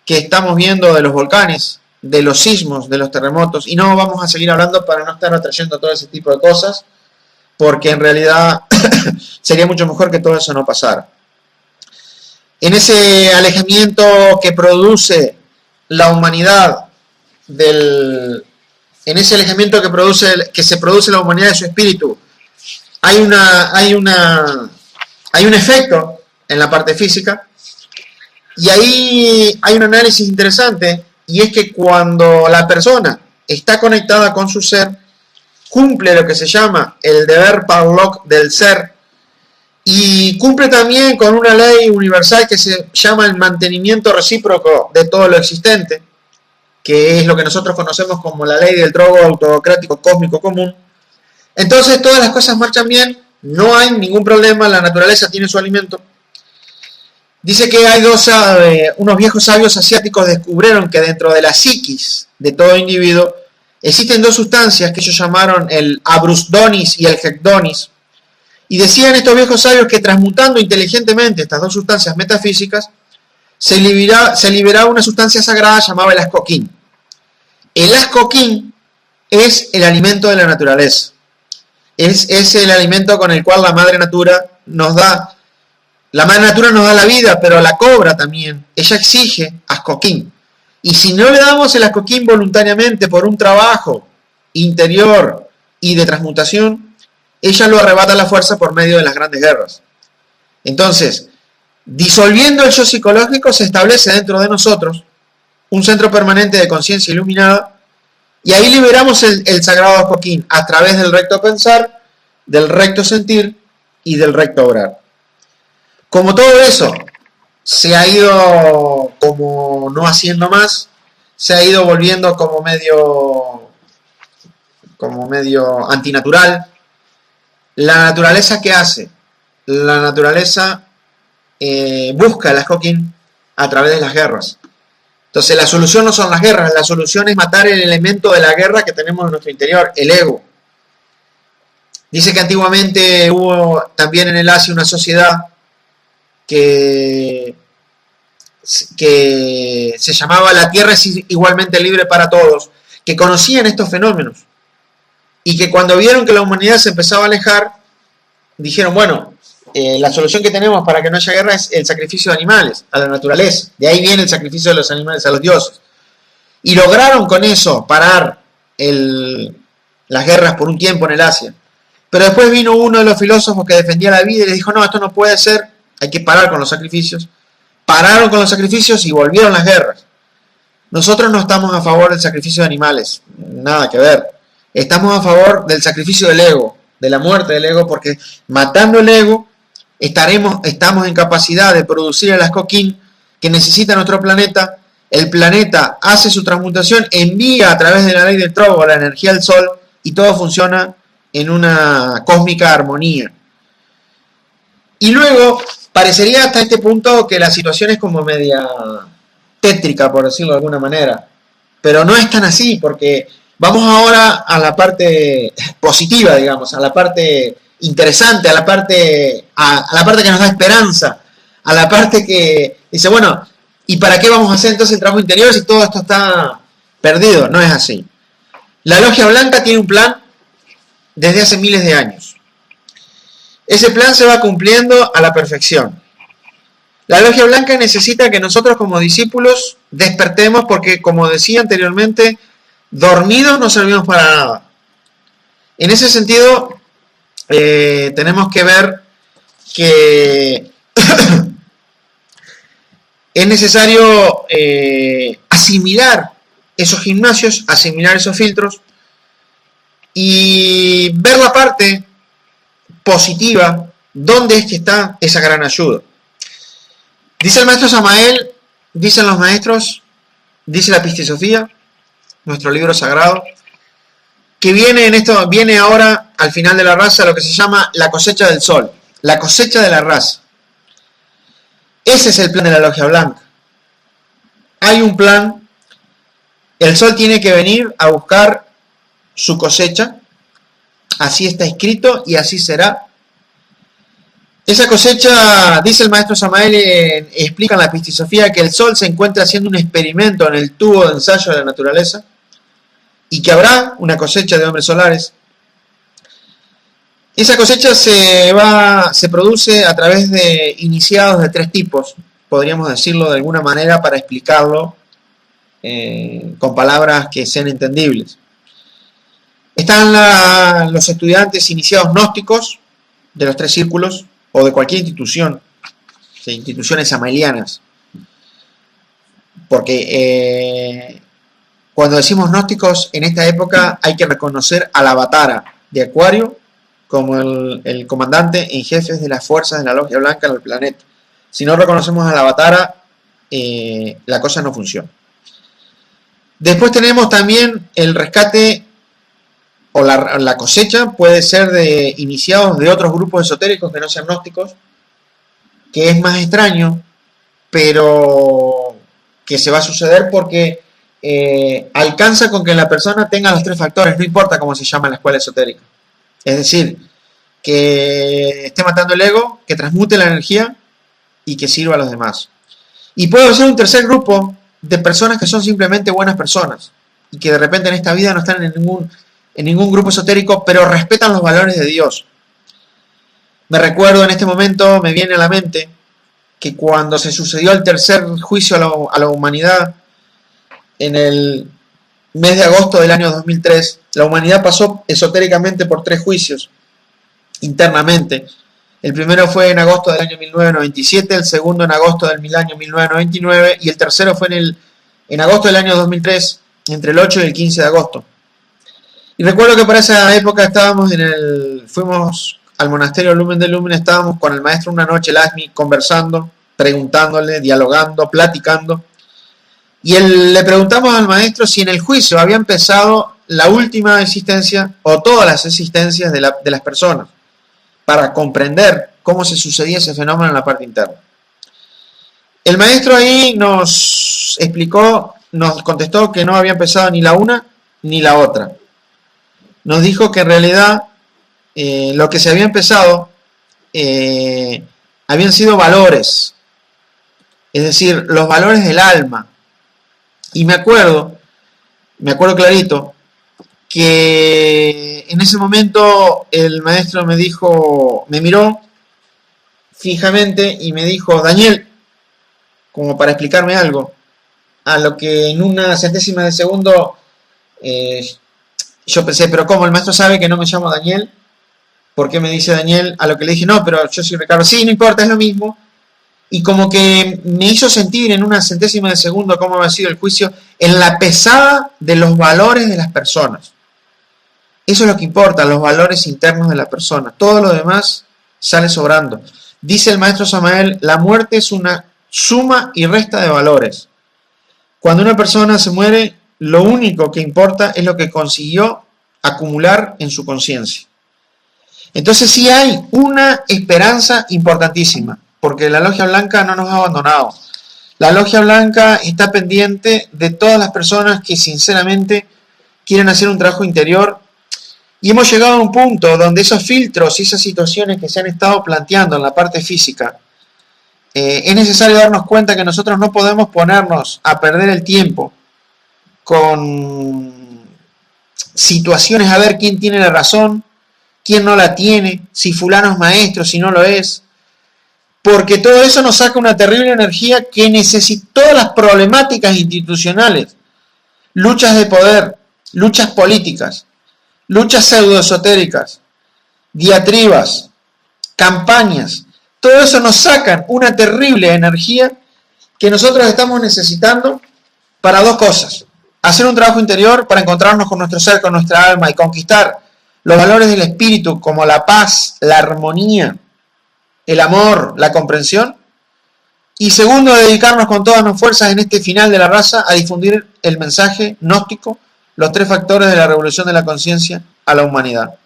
que estamos viendo de los volcanes, de los sismos, de los terremotos, y no vamos a seguir hablando para no estar atrayendo todo ese tipo de cosas, porque en realidad sería mucho mejor que todo eso no pasara. En ese alejamiento que produce la humanidad en ese alejamiento que se produce la humanidad de su espíritu, hay un efecto en la parte física, y ahí hay un análisis interesante, y es que cuando la persona está conectada con su ser, cumple lo que se llama el deber Pavlov del ser, y cumple también con una ley universal que se llama el mantenimiento recíproco de todo lo existente, que es lo que nosotros conocemos como la ley del drogo autocrático cósmico común. Entonces todas las cosas marchan bien, no hay ningún problema, la naturaleza tiene su alimento. Dice que hay unos viejos sabios asiáticos descubrieron que dentro de la psiquis de todo individuo existen dos sustancias que ellos llamaron el abrusdonis y el hecdonis. Y decían estos viejos sabios que transmutando inteligentemente estas dos sustancias metafísicas, se liberaba una sustancia sagrada llamada el ascoquín. El ascoquín es el alimento de la naturaleza. Es el alimento con el cual la madre natura nos da. La madre natura nos da la vida, pero la cobra también. Ella exige ascoquín. Y si no le damos el ascoquín voluntariamente por un trabajo interior y de transmutación, ella lo arrebata a la fuerza por medio de las grandes guerras. Entonces, disolviendo el yo psicológico, se establece dentro de nosotros un centro permanente de conciencia iluminada, y ahí liberamos el sagrado ascoquín a través del recto pensar, del recto sentir y del recto obrar. Como todo eso se ha ido como no haciendo más, se ha ido volviendo como medio antinatural. La naturaleza, ¿qué hace? La naturaleza busca el ascoquín a través de las guerras. Entonces la solución no son las guerras, la solución es matar el elemento de la guerra que tenemos en nuestro interior, el ego. Dice que antiguamente hubo también en el Asia una sociedad que se llamaba La Tierra es igualmente libre para todos, que conocían estos fenómenos y que cuando vieron que la humanidad se empezaba a alejar, dijeron, bueno, la solución que tenemos para que no haya guerra es el sacrificio de animales a la naturaleza. De ahí viene el sacrificio de los animales a los dioses. Y lograron con eso parar las guerras por un tiempo en el Asia. Pero después vino uno de los filósofos que defendía la vida y les dijo, no, esto no puede ser, hay que parar con los sacrificios. Pararon con los sacrificios y volvieron las guerras. Nosotros no estamos a favor del sacrificio de animales, nada que ver. Estamos a favor del sacrificio del ego, de la muerte del ego, porque matando el ego estamos en capacidad de producir el ascoquín que necesita nuestro planeta. El planeta hace su transmutación, envía a través de la ley del trobo la energía del sol y todo funciona en una cósmica armonía. Y luego, parecería hasta este punto que la situación es como media tétrica, por decirlo de alguna manera. Pero no es tan así, porque vamos ahora a la parte positiva, digamos, a la parte interesante, a la parte que nos da esperanza, a la parte que dice, bueno, ¿y para qué vamos a hacer entonces el trabajo interior si todo esto está perdido? No es así. La Logia Blanca tiene un plan desde hace miles de años. Ese plan se va cumpliendo a la perfección. La Logia Blanca necesita que nosotros como discípulos despertemos porque, como decía anteriormente, dormidos no servimos para nada. En ese sentido, tenemos que ver que es necesario asimilar esos gimnasios, asimilar esos filtros y ver la parte positiva, dónde es que está esa gran ayuda. Dice el maestro Samael, dicen los maestros, dice la Pistisofía, nuestro libro sagrado, que viene ahora al final de la raza lo que se llama la cosecha del sol, la cosecha de la raza. Ese es el plan de la Logia Blanca. Hay un plan, el sol tiene que venir a buscar su cosecha, así está escrito y así será. Esa cosecha, dice el maestro Samael, explica en la Pistisofía que el sol se encuentra haciendo un experimento en el tubo de ensayo de la naturaleza y que habrá una cosecha de hombres solares. Esa cosecha se produce a través de iniciados de 3 tipos, podríamos decirlo de alguna manera para explicarlo con palabras que sean entendibles. Están los estudiantes iniciados gnósticos de los 3 círculos o de cualquier institución, de instituciones samelianas, porque cuando decimos gnósticos en esta época hay que reconocer al Avatara de Acuario como el comandante en jefe de las fuerzas de la Logia Blanca en el planeta. Si no reconocemos al Avatara, la cosa no funciona. Después tenemos también el rescate o la cosecha, puede ser de iniciados de otros grupos esotéricos que no sean gnósticos, que es más extraño, pero que se va a suceder porque alcanza con que la persona tenga los 3 factores, no importa cómo se llama la escuela esotérica. Es decir, que esté matando el ego, que transmute la energía y que sirva a los demás. Y puede ser un tercer grupo de personas que son simplemente buenas personas y que de repente en esta vida no están en ningún grupo esotérico, pero respetan los valores de Dios. Me recuerdo en este momento, me viene a la mente, que cuando se sucedió el tercer juicio a la humanidad, en el mes de agosto del año 2003, la humanidad pasó esotéricamente por 3 juicios internamente. El primero fue en agosto del año 1997, el segundo en agosto del año 1999 y el tercero fue en agosto del año 2003, entre el 8 y el 15 de agosto. Y recuerdo que para esa época fuimos al monasterio Lumen de Lumen, estábamos con el maestro una noche, Lasmi, conversando, preguntándole, dialogando, platicando. Y le preguntamos al maestro si en el juicio había empezado la última existencia o todas las existencias de las personas, para comprender cómo se sucedía ese fenómeno en la parte interna. El maestro ahí nos explicó, nos contestó que no había empezado ni la una ni la otra. Nos dijo que en realidad lo que se había empezado habían sido valores, es decir, los valores del alma. Y me acuerdo clarito, que en ese momento el maestro me dijo, me miró fijamente y me dijo, Daniel, como para explicarme algo, a lo que en una centésima de segundo yo pensé, pero ¿cómo? El maestro sabe que no me llamo Daniel, ¿por qué me dice Daniel? A lo que le dije, no, pero yo soy Ricardo, sí, no importa, es lo mismo. Y como que me hizo sentir en una centésima de segundo cómo había sido el juicio en la pesada de los valores de las personas. Eso es lo que importa, los valores internos de la persona. Todo lo demás sale sobrando. Dice el maestro Samael, la muerte es una suma y resta de valores. Cuando una persona se muere, lo único que importa es lo que consiguió acumular en su conciencia. Entonces sí hay una esperanza importantísima, porque la Logia Blanca no nos ha abandonado. La Logia Blanca está pendiente de todas las personas que sinceramente quieren hacer un trabajo interior. Y hemos llegado a un punto donde esos filtros y esas situaciones que se han estado planteando en la parte física, es necesario darnos cuenta que nosotros no podemos ponernos a perder el tiempo con situaciones a ver quién tiene la razón, quién no la tiene, si fulano es maestro, si no lo es, porque todo eso nos saca una terrible energía que necesita todas las problemáticas institucionales, luchas de poder, luchas políticas, luchas pseudoesotéricas, diatribas, campañas, todo eso nos sacan una terrible energía que nosotros estamos necesitando para dos cosas. Hacer un trabajo interior para encontrarnos con nuestro ser, con nuestra alma y conquistar los valores del espíritu como la paz, la armonía, el amor, la comprensión. Y segundo, dedicarnos con todas nuestras fuerzas en este final de la raza a difundir el mensaje gnóstico, los tres factores de la revolución de la conciencia a la humanidad.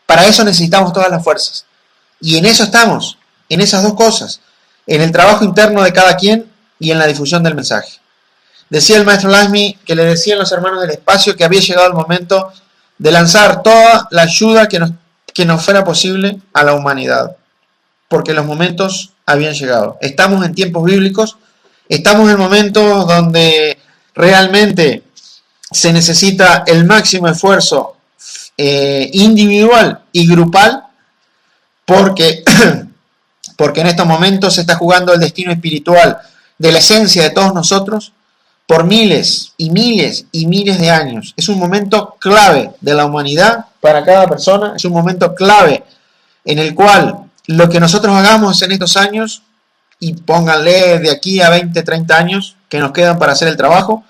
Para eso necesitamos todas las fuerzas. Y en eso estamos, en esas dos cosas, en el trabajo interno de cada quien y en la difusión del mensaje. Decía el maestro Lasmi que le decían los hermanos del espacio que había llegado el momento de lanzar toda la ayuda que nos fuera posible a la humanidad, porque los momentos habían llegado. Estamos en tiempos bíblicos, estamos en momentos donde realmente se necesita el máximo esfuerzo individual y grupal, porque en estos momentos se está jugando el destino espiritual de la esencia de todos nosotros por miles y miles y miles de años. Es un momento clave de la humanidad para cada persona, es un momento clave en el cual lo que nosotros hagamos en estos años, y pónganle de aquí a 20, 30 años que nos quedan para hacer el trabajo,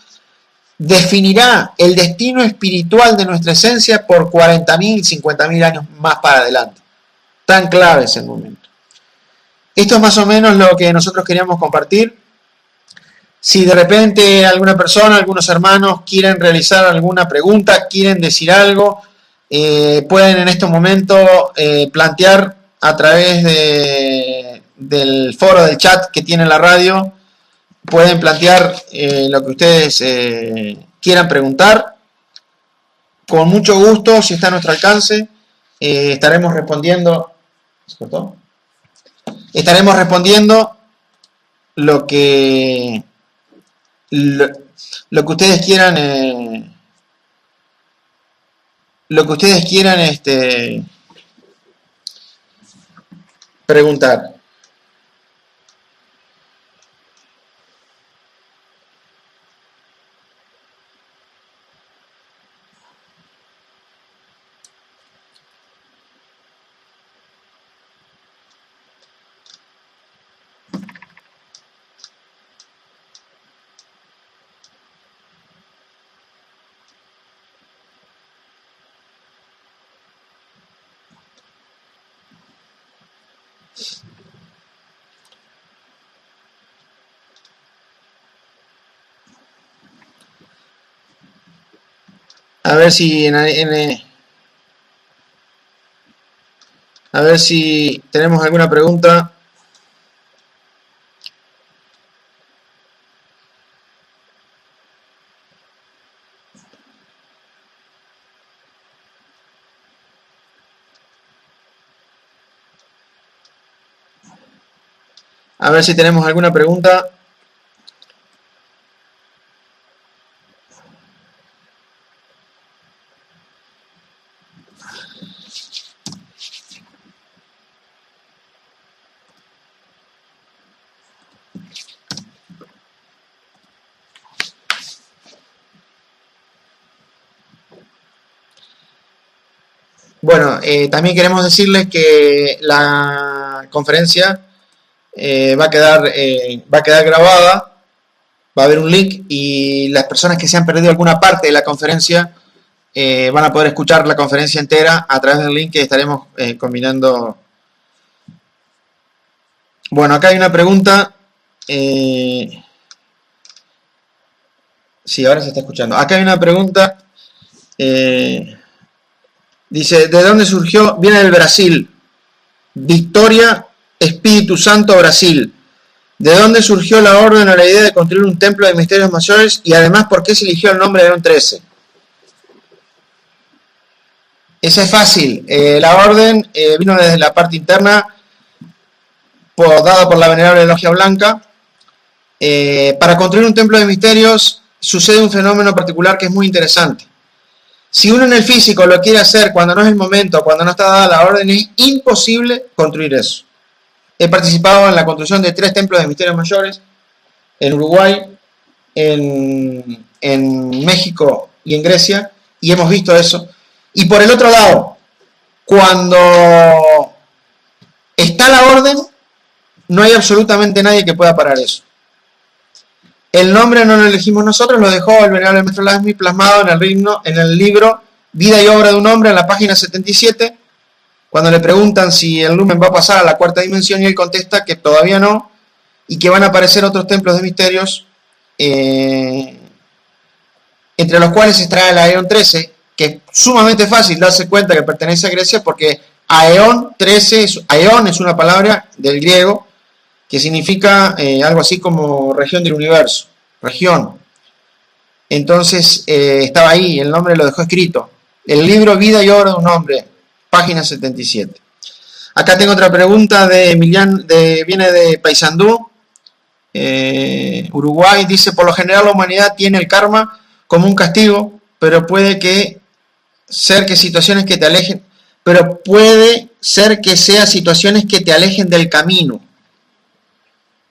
definirá el destino espiritual de nuestra esencia por 40.000, 50.000 años más para adelante. Tan clave es el momento. Esto es más o menos lo que nosotros queríamos compartir. Si de repente alguna persona, algunos hermanos quieren realizar alguna pregunta, quieren decir algo, pueden en este momento plantear a través del foro del chat que tiene la radio, pueden plantear lo que ustedes quieran preguntar. Con mucho gusto, si está a nuestro alcance, estaremos respondiendo. ¿Se cortó? Estaremos respondiendo lo que ustedes quieran, preguntar. A ver si a ver si tenemos alguna pregunta. A ver si tenemos alguna pregunta. Bueno, también queremos decirles que la conferencia va a quedar grabada, va a haber un link y las personas que se han perdido alguna parte de la conferencia van a poder escuchar la conferencia entera a través del link que estaremos combinando. Bueno, acá hay una pregunta. Sí, ahora se está escuchando. Acá hay una pregunta. Dice, ¿de dónde surgió? Viene del Brasil. Victoria, Espíritu Santo, Brasil. ¿De dónde surgió la orden o la idea de construir un templo de misterios mayores? Y además, ¿por qué se eligió el nombre de León XIII? Esa es fácil. La orden vino desde la parte interna, dada por la Venerable Logia Blanca. Para construir un templo de misterios sucede un fenómeno particular que es muy interesante. Si uno en el físico lo quiere hacer cuando no es el momento, cuando no está dada la orden, es imposible construir eso. He participado en la construcción de 3 templos de misterios mayores, en Uruguay, en México y en Grecia, y hemos visto eso. Y por el otro lado, cuando está la orden, no hay absolutamente nadie que pueda parar eso. El nombre no lo elegimos nosotros, lo dejó el venerable maestro Laxmi plasmado en el libro Vida y Obra de un Hombre, en la página 77, cuando le preguntan si el lumen va a pasar a la 4ª dimensión, y él contesta que todavía no, y que van a aparecer otros templos de misterios, entre los cuales extrae el Aeón 13, que es sumamente fácil darse cuenta que pertenece a Grecia, porque Aeón 13, Aeón es una palabra del griego, que significa algo así como región del universo, región. Entonces estaba ahí, el nombre lo dejó escrito. El libro Vida y Obra de un Hombre, página 77. Acá tengo otra pregunta de Emiliano, viene de Paysandú, Uruguay. Dice, por lo general la humanidad tiene el karma como un castigo, pero puede ser que situaciones que te alejen, pero puede ser que sea situaciones que te alejen del camino.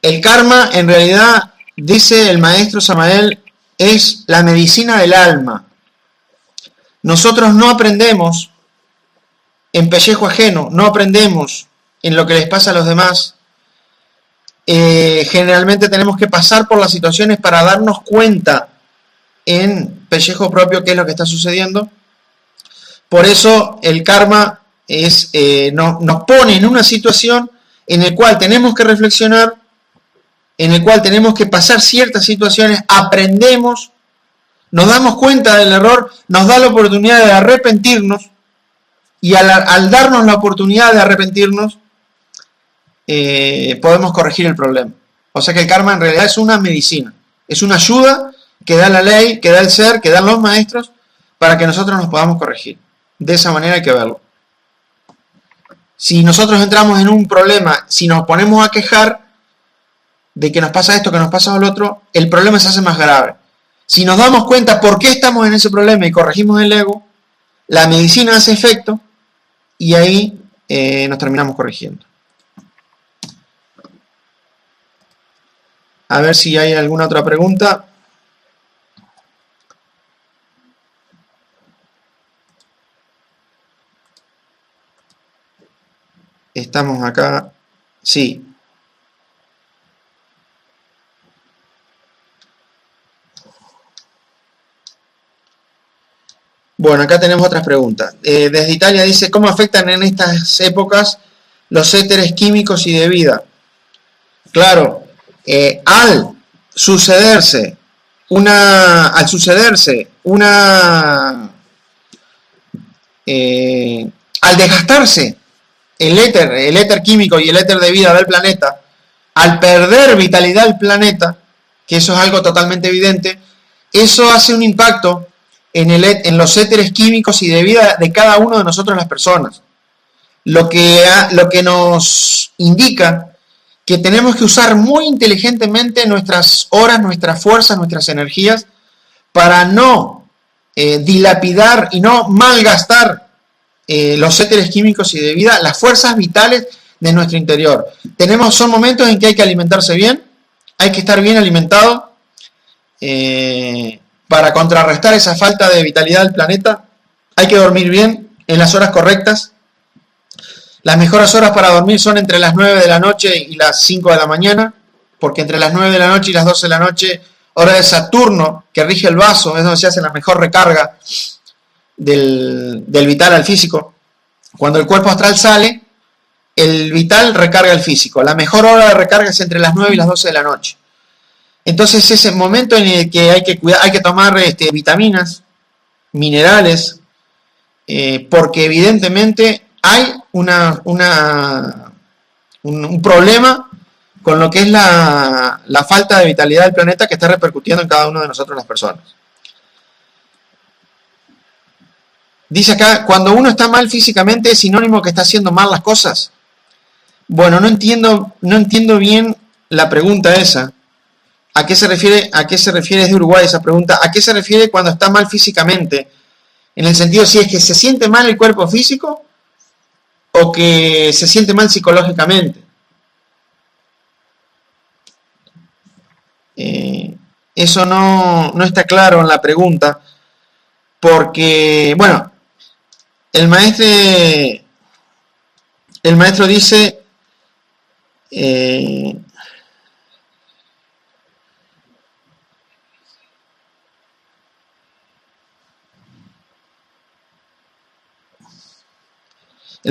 El karma, en realidad, dice el maestro Samael, es la medicina del alma. Nosotros no aprendemos en pellejo ajeno, no aprendemos en lo que les pasa a los demás. Generalmente tenemos que pasar por las situaciones para darnos cuenta en pellejo propio qué es lo que está sucediendo. Por eso el karma nos pone en una situación en la cual tenemos que reflexionar, en el cual tenemos que pasar ciertas situaciones, aprendemos, nos damos cuenta del error, nos da la oportunidad de arrepentirnos, y al darnos la oportunidad de arrepentirnos, podemos corregir el problema. O sea que el karma en realidad es una medicina, es una ayuda que da la ley, que da el ser, que dan los maestros, para que nosotros nos podamos corregir. De esa manera hay que verlo. Si nosotros entramos en un problema, si nos ponemos a quejar de que nos pasa esto, que nos pasa lo otro, el problema se hace más grave. Si nos damos cuenta por qué estamos en ese problema y corregimos el ego, la medicina hace efecto y ahí nos terminamos corrigiendo. A ver si hay alguna otra pregunta. Estamos acá. Sí. Bueno, acá tenemos otras preguntas. Desde Italia dice, ¿cómo afectan en estas épocas los éteres químicos y de vida? Claro, al sucederse al desgastarse el éter químico y el éter de vida del planeta, al perder vitalidad del planeta, que eso es algo totalmente evidente, eso hace un impacto en los éteres químicos y de vida de cada uno de nosotros las personas. Lo que nos indica que tenemos que usar muy inteligentemente nuestras horas, nuestras fuerzas, nuestras energías, para no dilapidar y no malgastar los éteres químicos y de vida, las fuerzas vitales de nuestro interior. Son momentos en que hay que alimentarse bien, hay que estar bien alimentado para contrarrestar esa falta de vitalidad del planeta. Hay que dormir bien en las horas correctas. Las mejores horas para dormir son entre las 9 de la noche y las 5 de la mañana, porque entre las 9 de la noche y las 12 de la noche, hora de Saturno, que rige el vaso, es donde se hace la mejor recarga del vital al físico. Cuando el cuerpo astral sale, el vital recarga el físico. La mejor hora de recarga es entre las 9 y las 12 de la noche. Entonces es el momento en el que hay que tomar vitaminas, minerales, porque evidentemente hay un problema con lo que es la falta de vitalidad del planeta que está repercutiendo en cada uno de nosotros las personas. Dice acá, cuando uno está mal físicamente, ¿es sinónimo que está haciendo mal las cosas? Bueno, no entiendo bien la pregunta esa. ¿A qué se refiere? Es de Uruguay esa pregunta. ¿A qué se refiere cuando está mal físicamente? En el sentido, si es que se siente mal el cuerpo físico o que se siente mal psicológicamente. Eso no está claro en la pregunta, porque, bueno, el maestro dice, el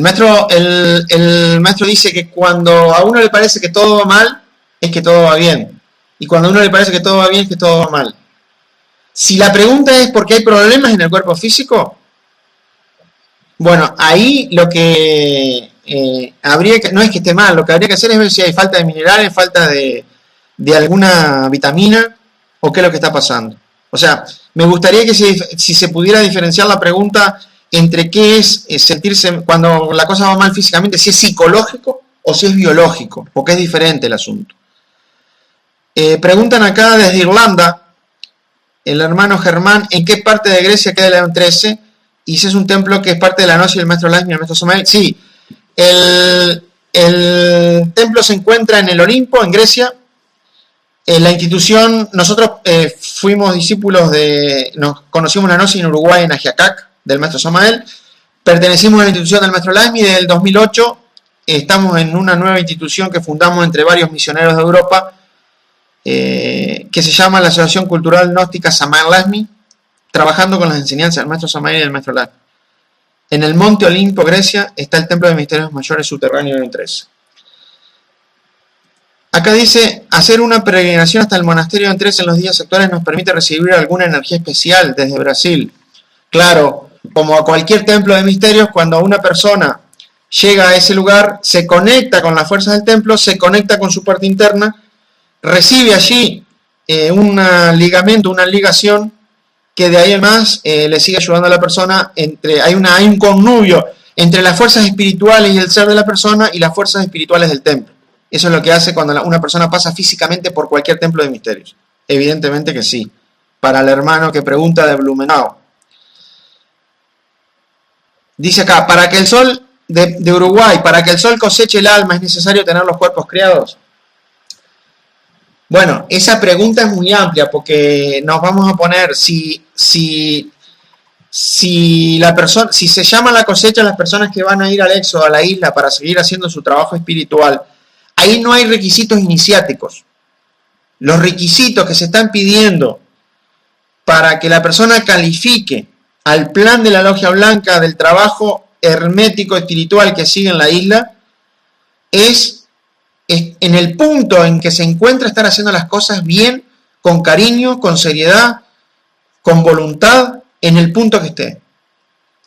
maestro dice que cuando a uno le parece que todo va mal, es que todo va bien. Y cuando a uno le parece que todo va bien, es que todo va mal. Si la pregunta es por qué hay problemas en el cuerpo físico, bueno, ahí lo que no es que esté mal, lo que habría que hacer es ver si hay falta de minerales, falta de alguna vitamina, o qué es lo que está pasando. O sea, me gustaría que si se pudiera diferenciar la pregunta entre qué es sentirse cuando la cosa va mal físicamente, si es psicológico o si es biológico, porque es diferente el asunto. Preguntan acá desde Irlanda, el hermano Germán, ¿en qué parte de Grecia queda el León 13? Y si es un templo que es parte de la noche del maestro Lasmi y el maestro Samael. Sí, el templo se encuentra en el Olimpo, en Grecia. La institución, nosotros fuimos discípulos nos conocimos una noche en Uruguay, en Ajiacac, del maestro Samael. Pertenecimos a la institución del maestro Lasmi desde el 2008. Estamos en una nueva institución que fundamos entre varios misioneros de Europa, que se llama la Asociación Cultural Gnóstica Samael Lasmi, trabajando con las enseñanzas del maestro Samael y del maestro Lasmi. En el Monte Olimpo, Grecia, está el Templo de Misterios Mayores subterráneo en 13. Acá dice, hacer una peregrinación hasta el monasterio en 13 en los días actuales nos permite recibir alguna energía especial desde Brasil. Claro, como a cualquier templo de misterios, cuando una persona llega a ese lugar, se conecta con las fuerzas del templo, se conecta con su parte interna, recibe allí un ligamento, una ligación, que de ahí en más le sigue ayudando a la persona. Hay un connubio entre las fuerzas espirituales y el ser de la persona y las fuerzas espirituales del templo. Eso es lo que hace cuando una persona pasa físicamente por cualquier templo de misterios. Evidentemente que sí. Para el hermano que pregunta de Blumenau. Dice acá, para que el sol de Uruguay, para que el sol coseche el alma, ¿es necesario tener los cuerpos criados? Bueno, esa pregunta es muy amplia porque nos vamos a poner si se llama la cosecha a las personas que van a ir al éxodo, a la isla, para seguir haciendo su trabajo espiritual, ahí no hay requisitos iniciáticos. Los requisitos que se están pidiendo para que la persona califique al plan de la Logia Blanca del trabajo hermético espiritual que sigue en la isla es en el punto en que se encuentra estar haciendo las cosas bien, con cariño, con seriedad, con voluntad, en el punto que esté.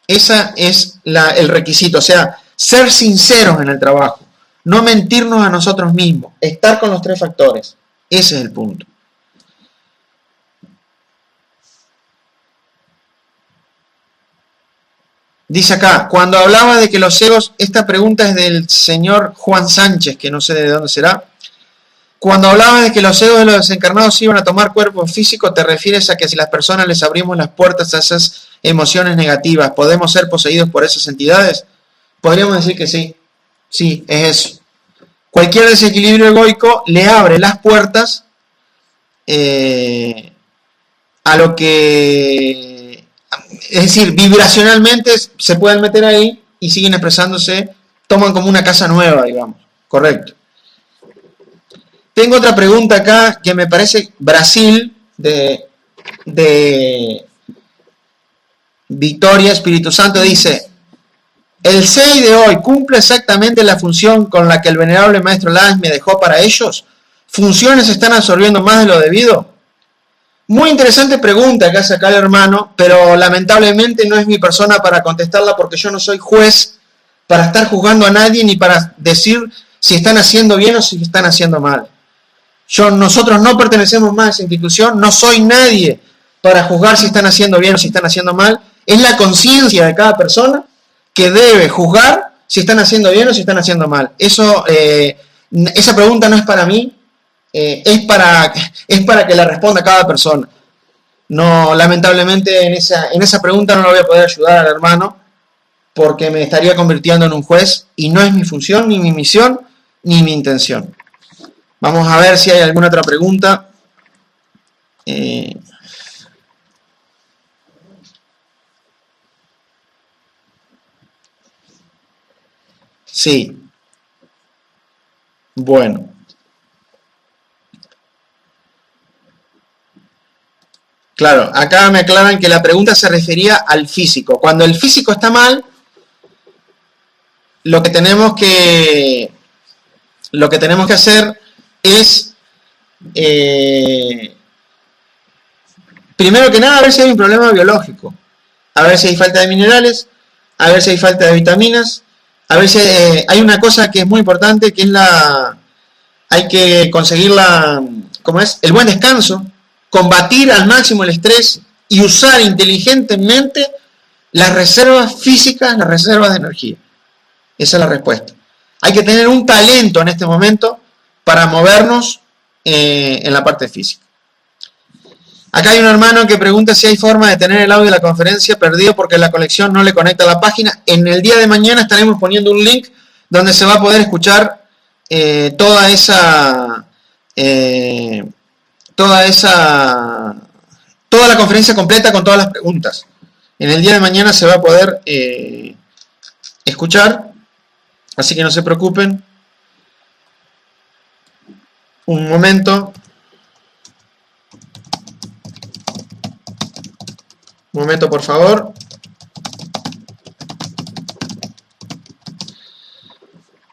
Ese es el requisito, o sea, ser sinceros en el trabajo, no mentirnos a nosotros mismos, estar con los 3 factores. Ese es el punto. Dice acá, cuando hablaba de que los egos, esta pregunta es del señor Juan Sánchez, que no sé de dónde será. Cuando hablabas de que los egos de los desencarnados iban a tomar cuerpo físico, ¿te refieres a que si las personas les abrimos las puertas a esas emociones negativas, podemos ser poseídos por esas entidades? Podríamos decir que sí. Sí, es eso. Cualquier desequilibrio egoico le abre las puertas a lo que... Es decir, vibracionalmente se pueden meter ahí y siguen expresándose, toman como una casa nueva, digamos. Correcto. Tengo otra pregunta acá que me parece Brasil de Victoria Espíritu Santo. Dice: ¿el 6 de hoy cumple exactamente la función con la que el venerable maestro Lange me dejó para ellos? ¿Funciones están absorbiendo más de lo debido? Muy interesante pregunta que hace acá el hermano, pero lamentablemente no es mi persona para contestarla, porque yo no soy juez para estar juzgando a nadie ni para decir si están haciendo bien o si están haciendo mal. Nosotros no pertenecemos más a esa institución, no soy nadie para juzgar si están haciendo bien o si están haciendo mal. Es la conciencia de cada persona que debe juzgar si están haciendo bien o si están haciendo mal. Esa pregunta no es para mí, es para que la responda cada persona. No, lamentablemente en esa pregunta no lo voy a poder ayudar al hermano, porque me estaría convirtiendo en un juez y no es mi función, ni mi misión, ni mi intención. Vamos a ver si hay alguna otra pregunta. Sí. Bueno. Claro, acá me aclaran que la pregunta se refería al físico. Cuando el físico está mal, lo que tenemos que hacer es, primero que nada, a ver si hay un problema biológico, a ver si hay falta de minerales, a ver si hay falta de vitaminas, a ver si hay una cosa que es muy importante, que es hay que conseguir el buen descanso, combatir al máximo el estrés y usar inteligentemente las reservas físicas, las reservas de energía. Esa es la respuesta. Hay que tener un talento en este momento para movernos en la parte física. Acá hay un hermano que pregunta si hay forma de tener el audio de la conferencia perdido porque la conexión no le conecta a la página. En el día de mañana estaremos poniendo un link donde se va a poder escuchar toda la conferencia completa con todas las preguntas. En el día de mañana se va a poder escuchar, así que no se preocupen. Un momento. Un momento, por favor.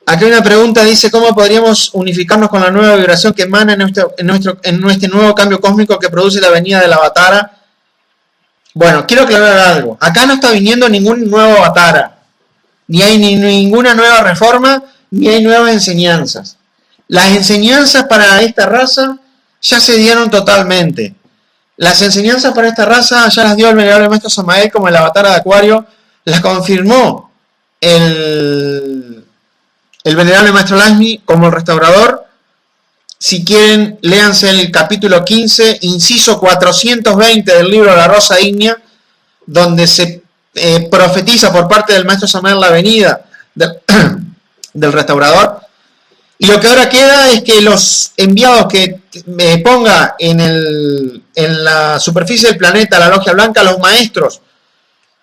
Aquí hay una pregunta, dice: ¿cómo podríamos unificarnos con la nueva vibración que emana en este nuevo cambio cósmico que produce la venida del Avatara? Bueno, quiero aclarar algo. Acá no está viniendo ningún nuevo Avatara. Ni hay ninguna nueva reforma, ni hay nuevas enseñanzas. Las enseñanzas para esta raza ya se dieron totalmente. Las enseñanzas para esta raza ya las dio el venerable maestro Samael como el Avatara de Acuario. Las confirmó el venerable maestro Lange como el restaurador. Si quieren, léanse el capítulo 15, inciso 420 del libro La Rosa Ígnea, donde se profetiza por parte del maestro Samael la venida del restaurador. Y lo que ahora queda es que los enviados que me ponga en la superficie del planeta, la Logia Blanca, los maestros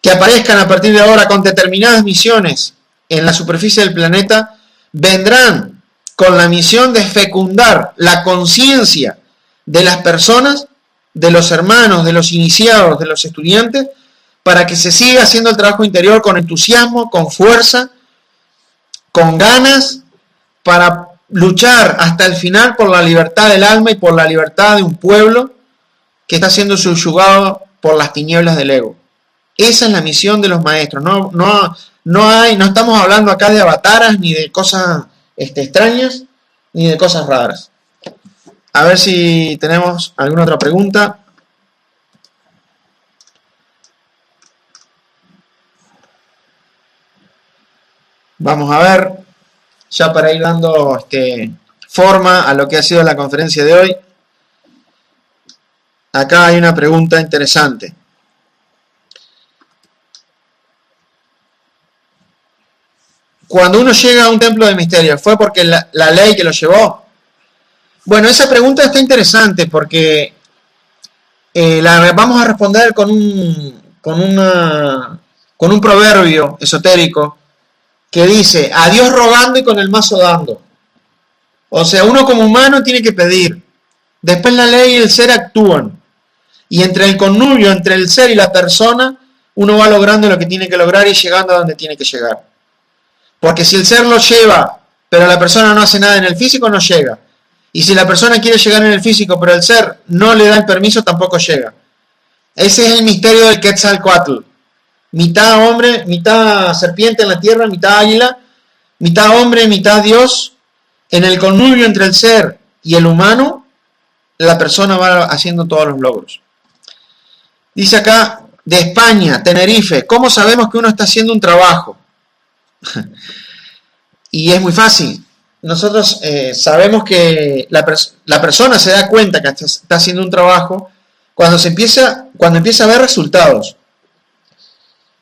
que aparezcan a partir de ahora con determinadas misiones en la superficie del planeta, vendrán con la misión de fecundar la conciencia de las personas, de los hermanos, de los iniciados, de los estudiantes, para que se siga haciendo el trabajo interior con entusiasmo, con fuerza, con ganas, para luchar hasta el final por la libertad del alma y por la libertad de un pueblo que está siendo subyugado por las tinieblas del ego. Esa es la misión de los maestros. No estamos hablando acá de avataras, ni de cosas extrañas, ni de cosas raras. A ver si tenemos alguna otra pregunta. Vamos a ver, ya para ir dando forma a lo que ha sido la conferencia de hoy. Acá hay una pregunta interesante. Cuando uno llega a un templo de misterio, ¿fue porque la ley que lo llevó? Bueno, esa pregunta está interesante porque la vamos a responder con un proverbio esotérico que dice: a Dios rogando y con el mazo dando. O sea, uno como humano tiene que pedir. Después la ley y el ser actúan. Y entre el connubio, entre el ser y la persona, uno va logrando lo que tiene que lograr y llegando a donde tiene que llegar. Porque si el ser lo lleva, pero la persona no hace nada en el físico, no llega. Y si la persona quiere llegar en el físico, pero el ser no le da el permiso, tampoco llega. Ese es el misterio del Quetzalcóatl. Mitad hombre, mitad serpiente en la tierra, mitad águila, mitad hombre, mitad Dios. En el connubio entre el ser y el humano, la persona va haciendo todos los logros. Dice acá, de España, Tenerife, ¿cómo sabemos que uno está haciendo un trabajo? Y es muy fácil. Nosotros sabemos que la persona se da cuenta que está haciendo un trabajo cuando empieza a ver resultados.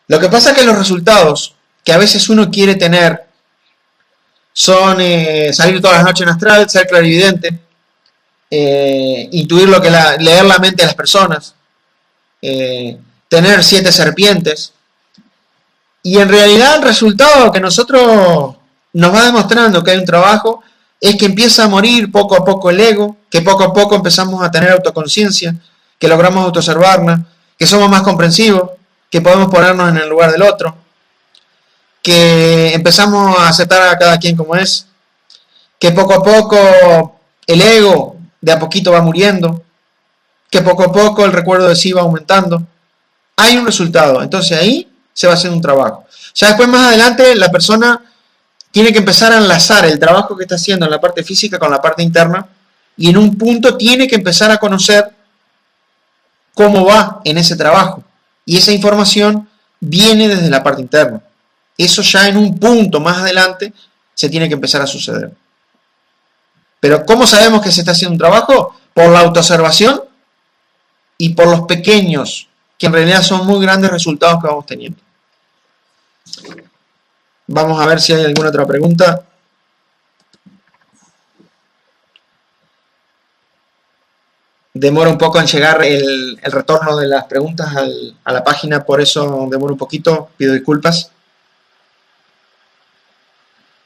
Lo que pasa es que los resultados que a veces uno quiere tener son salir todas las noches en astral, ser clarividente, intuir leer la mente de las personas, tener 7 serpientes. Y en realidad el resultado que nosotros nos va demostrando que hay un trabajo es que empieza a morir poco a poco el ego, que poco a poco empezamos a tener autoconciencia, que logramos autoobservarnos, que somos más comprensivos, que podemos ponernos en el lugar del otro, que empezamos a aceptar a cada quien como es, que poco a poco el ego de a poquito va muriendo, que poco a poco el recuerdo de sí va aumentando. Hay un resultado, entonces ahí se va a hacer un trabajo. Ya después más adelante la persona tiene que empezar a enlazar el trabajo que está haciendo en la parte física con la parte interna y en un punto tiene que empezar a conocer cómo va en ese trabajo. Y esa información viene desde la parte interna. Eso ya en un punto más adelante se tiene que empezar a suceder. Pero ¿cómo sabemos que se está haciendo un trabajo? Por la autoobservación y por los pequeños, que en realidad son muy grandes resultados que vamos teniendo. Vamos a ver si hay alguna otra pregunta. Demora un poco en llegar el retorno de las preguntas a la página, por eso demora un poquito, pido disculpas.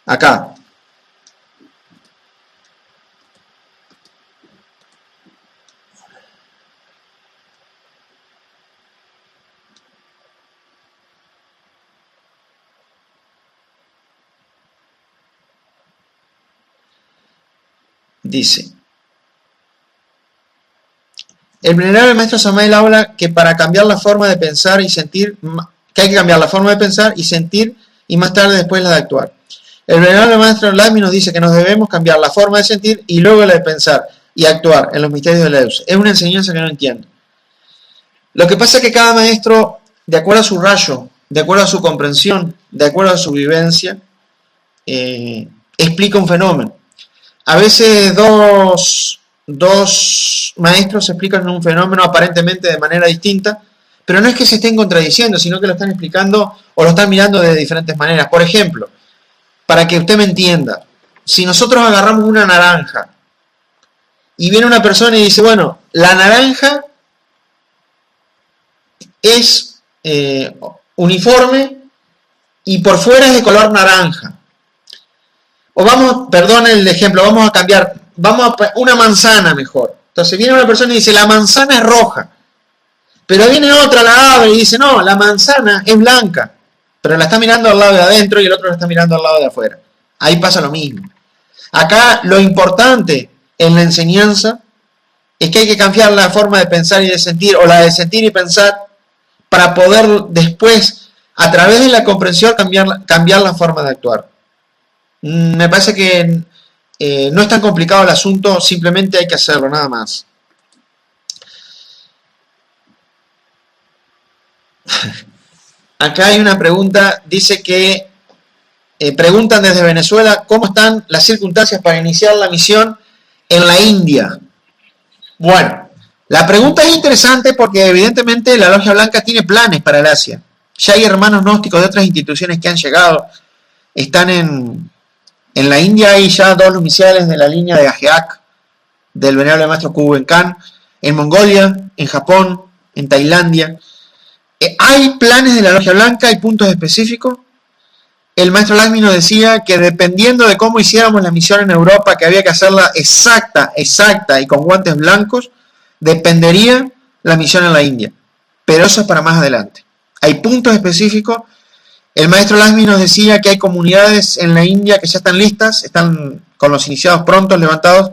Acá. Dice: el venerable maestro Samael habla que para cambiar la forma de pensar y sentir, que hay que cambiar la forma de pensar y sentir y más tarde después la de actuar. El venerable maestro Lamy nos dice que nos debemos cambiar la forma de sentir y luego la de pensar y actuar en los misterios de la luz. Es una enseñanza que no entiendo. Lo que pasa es que cada maestro, de acuerdo a su rayo, de acuerdo a su comprensión, de acuerdo a su vivencia, explica un fenómeno. A veces dos maestros explican un fenómeno aparentemente de manera distinta, pero no es que se estén contradiciendo, sino que lo están explicando o lo están mirando de diferentes maneras. Por ejemplo, para que usted me entienda, si nosotros agarramos una naranja y viene una persona y dice, bueno, la naranja es uniforme y por fuera es de color naranja. O vamos, perdón el ejemplo, vamos a cambiar, vamos a una manzana mejor. Entonces viene una persona y dice, la manzana es roja. Pero viene otra, la abre y dice, no, la manzana es blanca. Pero la está mirando al lado de adentro y el otro la está mirando al lado de afuera. Ahí pasa lo mismo. Acá lo importante en la enseñanza es que hay que cambiar la forma de pensar y de sentir, o la de sentir y pensar, para poder después, a través de la comprensión, cambiar la forma de actuar. Me parece que no es tan complicado el asunto, simplemente hay que hacerlo, nada más. Acá hay una pregunta, dice que Preguntan desde Venezuela cómo están las circunstancias para iniciar la misión en la India. Bueno, la pregunta es interesante porque evidentemente la Logia Blanca tiene planes para el Asia. Ya hay hermanos gnósticos de otras instituciones que han llegado. Están en la India, hay ya 2 oficiales de la línea de Ajeak, del venerable maestro Kuben Khan. En Mongolia, en Japón, en Tailandia. Hay planes de la Logia Blanca, hay puntos específicos. El maestro Lakshmi nos decía que dependiendo de cómo hiciéramos la misión en Europa, que había que hacerla exacta y con guantes blancos, dependería la misión en la India. Pero eso es para más adelante. Hay puntos específicos. El maestro Lakshmi nos decía que hay comunidades en la India que ya están listas, están con los iniciados prontos levantados,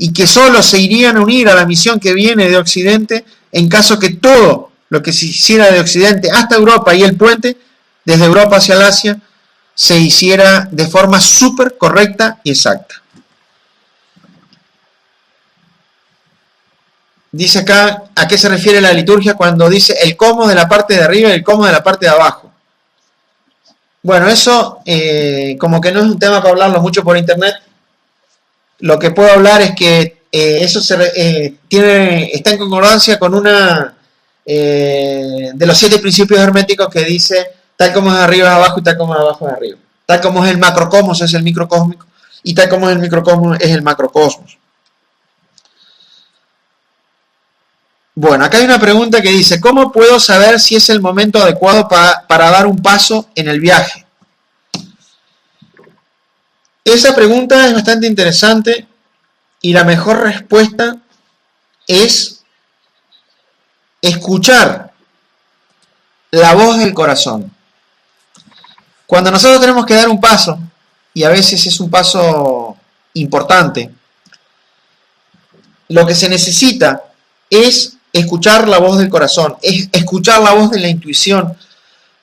y que solo se irían a unir a la misión que viene de Occidente en caso que todo lo que se hiciera de Occidente hasta Europa y el puente, desde Europa hacia el Asia, se hiciera de forma súper correcta y exacta. Dice acá, ¿a qué se refiere la liturgia cuando dice el cosmos de la parte de arriba y el cosmos de la parte de abajo? Bueno, eso como que no es un tema para hablarlo mucho por internet. Lo que puedo hablar es que eso está en concordancia con una de los 7 principios herméticos que dice tal como es arriba es abajo y tal como es abajo es arriba. Tal como es el macrocosmos es el microcósmico y tal como es el microcosmos es el macrocosmos. Bueno, acá hay una pregunta que dice, ¿cómo puedo saber si es el momento adecuado para dar un paso en el viaje? Esa pregunta es bastante interesante y la mejor respuesta es escuchar la voz del corazón. Cuando nosotros tenemos que dar un paso, y a veces es un paso importante, lo que se necesita es escuchar la voz del corazón, es escuchar la voz de la intuición,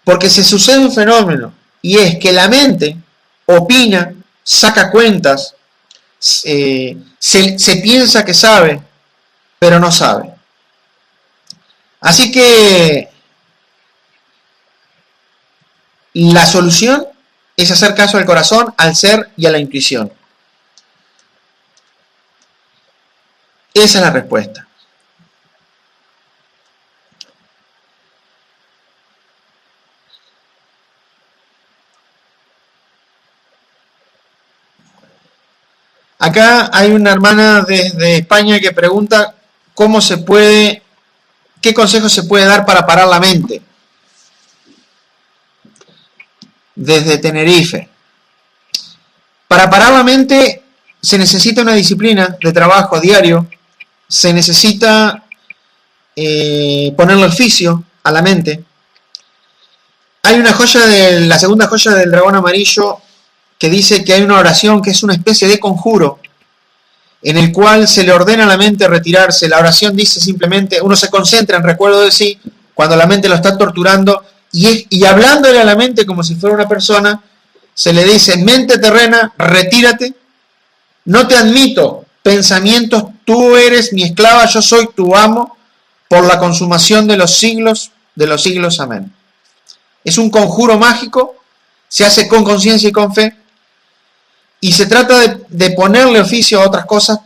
porque se sucede un fenómeno, y es que la mente opina, saca cuentas, se piensa que sabe, pero no sabe. Así que la solución es hacer caso al corazón, al ser y a la intuición. Esa es la respuesta. Acá hay una hermana desde España que pregunta qué consejo se puede dar para parar la mente. Desde Tenerife. Para parar la mente se necesita una disciplina de trabajo diario, se necesita ponerle oficio a la mente. Hay una la segunda joya del dragón amarillo, que dice que hay una oración que es una especie de conjuro en el cual se le ordena a la mente retirarse. La oración dice simplemente, uno se concentra en recuerdo de sí cuando la mente lo está torturando y hablándole a la mente como si fuera una persona, se le dice, mente terrena, retírate, no te admito pensamientos, tú eres mi esclava, yo soy tu amo, por la consumación de los siglos, amén. Es un conjuro mágico, se hace con conciencia y con fe, y se trata de ponerle oficio a otras cosas,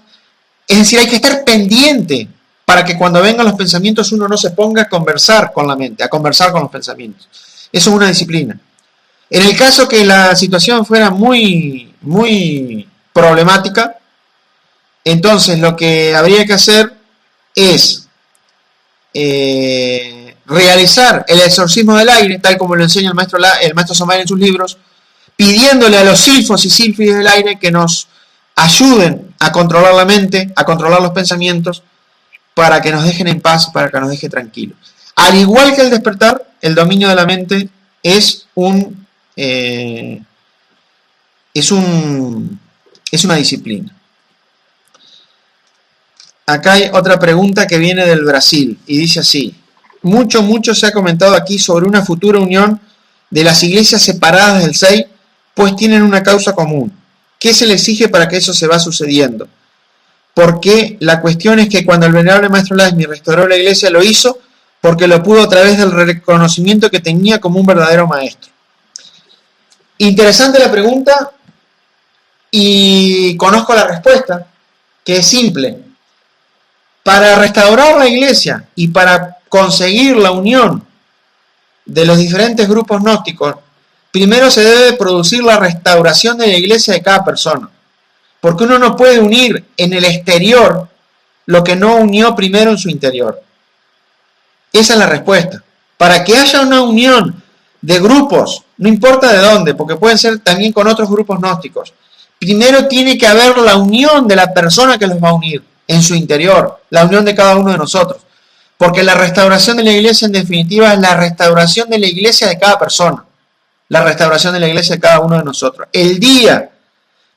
es decir, hay que estar pendiente para que cuando vengan los pensamientos uno no se ponga a conversar con la mente, a conversar con los pensamientos. Eso es una disciplina. En el caso que la situación fuera muy, muy problemática, entonces lo que habría que hacer es realizar el exorcismo del aire, tal como lo enseña el maestro Samael en sus libros, pidiéndole a los silfos y sílfides del aire que nos ayuden a controlar la mente, a controlar los pensamientos, para que nos dejen en paz, para que nos deje tranquilos. Al igual que el despertar, el dominio de la mente es una disciplina. Acá hay otra pregunta que viene del Brasil y dice así: mucho se ha comentado aquí sobre una futura unión de las iglesias separadas del SEI, pues tienen una causa común. ¿Qué se le exige para que eso se va sucediendo? Porque la cuestión es que cuando el venerable maestro Lakshmi restauró la iglesia, lo hizo porque lo pudo a través del reconocimiento que tenía como un verdadero maestro. Interesante la pregunta y conozco la respuesta, que es simple. Para restaurar la iglesia y para conseguir la unión de los diferentes grupos gnósticos, primero se debe producir la restauración de la iglesia de cada persona. Porque uno no puede unir en el exterior lo que no unió primero en su interior. Esa es la respuesta. Para que haya una unión de grupos, no importa de dónde, porque pueden ser también con otros grupos gnósticos, primero tiene que haber la unión de la persona que los va a unir en su interior, la unión de cada uno de nosotros. Porque la restauración de la iglesia, en definitiva, es la restauración de la iglesia de cada persona, la restauración de la iglesia de cada uno de nosotros. El día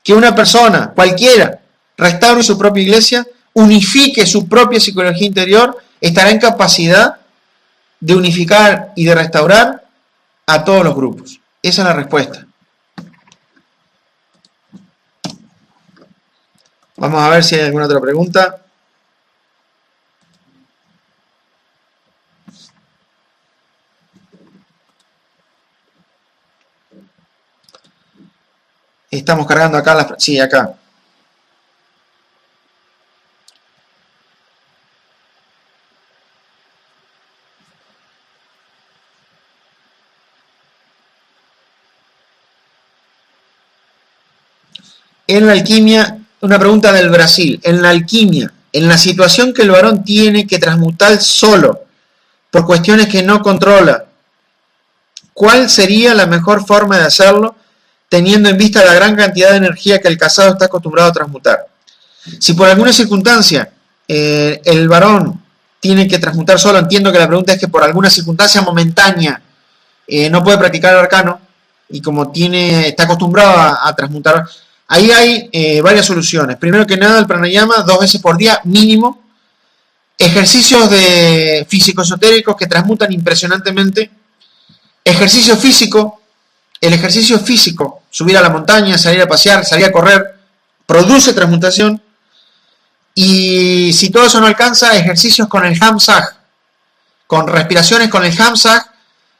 que una persona, cualquiera, restaure su propia iglesia, unifique su propia psicología interior, estará en capacidad de unificar y de restaurar a todos los grupos. Esa es la respuesta. Vamos a ver si hay alguna otra pregunta. Estamos cargando acá. Sí, acá. En la alquimia, una pregunta del Brasil. En la alquimia, en la situación que el varón tiene que transmutar solo, por cuestiones que no controla, ¿cuál sería la mejor forma de hacerlo, teniendo en vista la gran cantidad de energía que el casado está acostumbrado a transmutar? Si por alguna circunstancia el varón tiene que transmutar solo, entiendo que la pregunta es que por alguna circunstancia momentánea no puede practicar el arcano, y como está acostumbrado a transmutar, ahí hay varias soluciones. Primero que nada, el pranayama 2 veces por día mínimo, ejercicios de físico-esotéricos que transmutan impresionantemente, ejercicio físico. El ejercicio físico, subir a la montaña, salir a pasear, salir a correr, produce transmutación. Y si todo eso no alcanza, ejercicios con el Hamsaj, con respiraciones con el Hamsaj,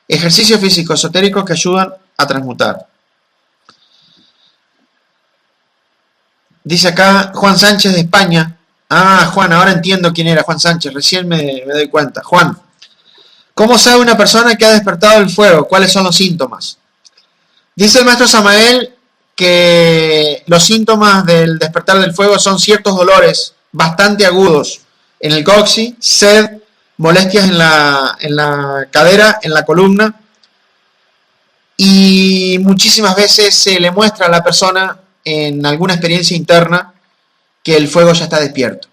ejercicios físicos esotéricos que ayudan a transmutar. Dice acá Juan Sánchez de España. Ah, Juan, ahora entiendo quién era Juan Sánchez, recién me doy cuenta. Juan, ¿cómo sabe una persona que ha despertado el fuego? ¿Cuáles son los síntomas? Dice el maestro Samael que los síntomas del despertar del fuego son ciertos dolores bastante agudos en el coxis, sed, molestias en la cadera, en la columna, y muchísimas veces se le muestra a la persona en alguna experiencia interna que el fuego ya está despierto.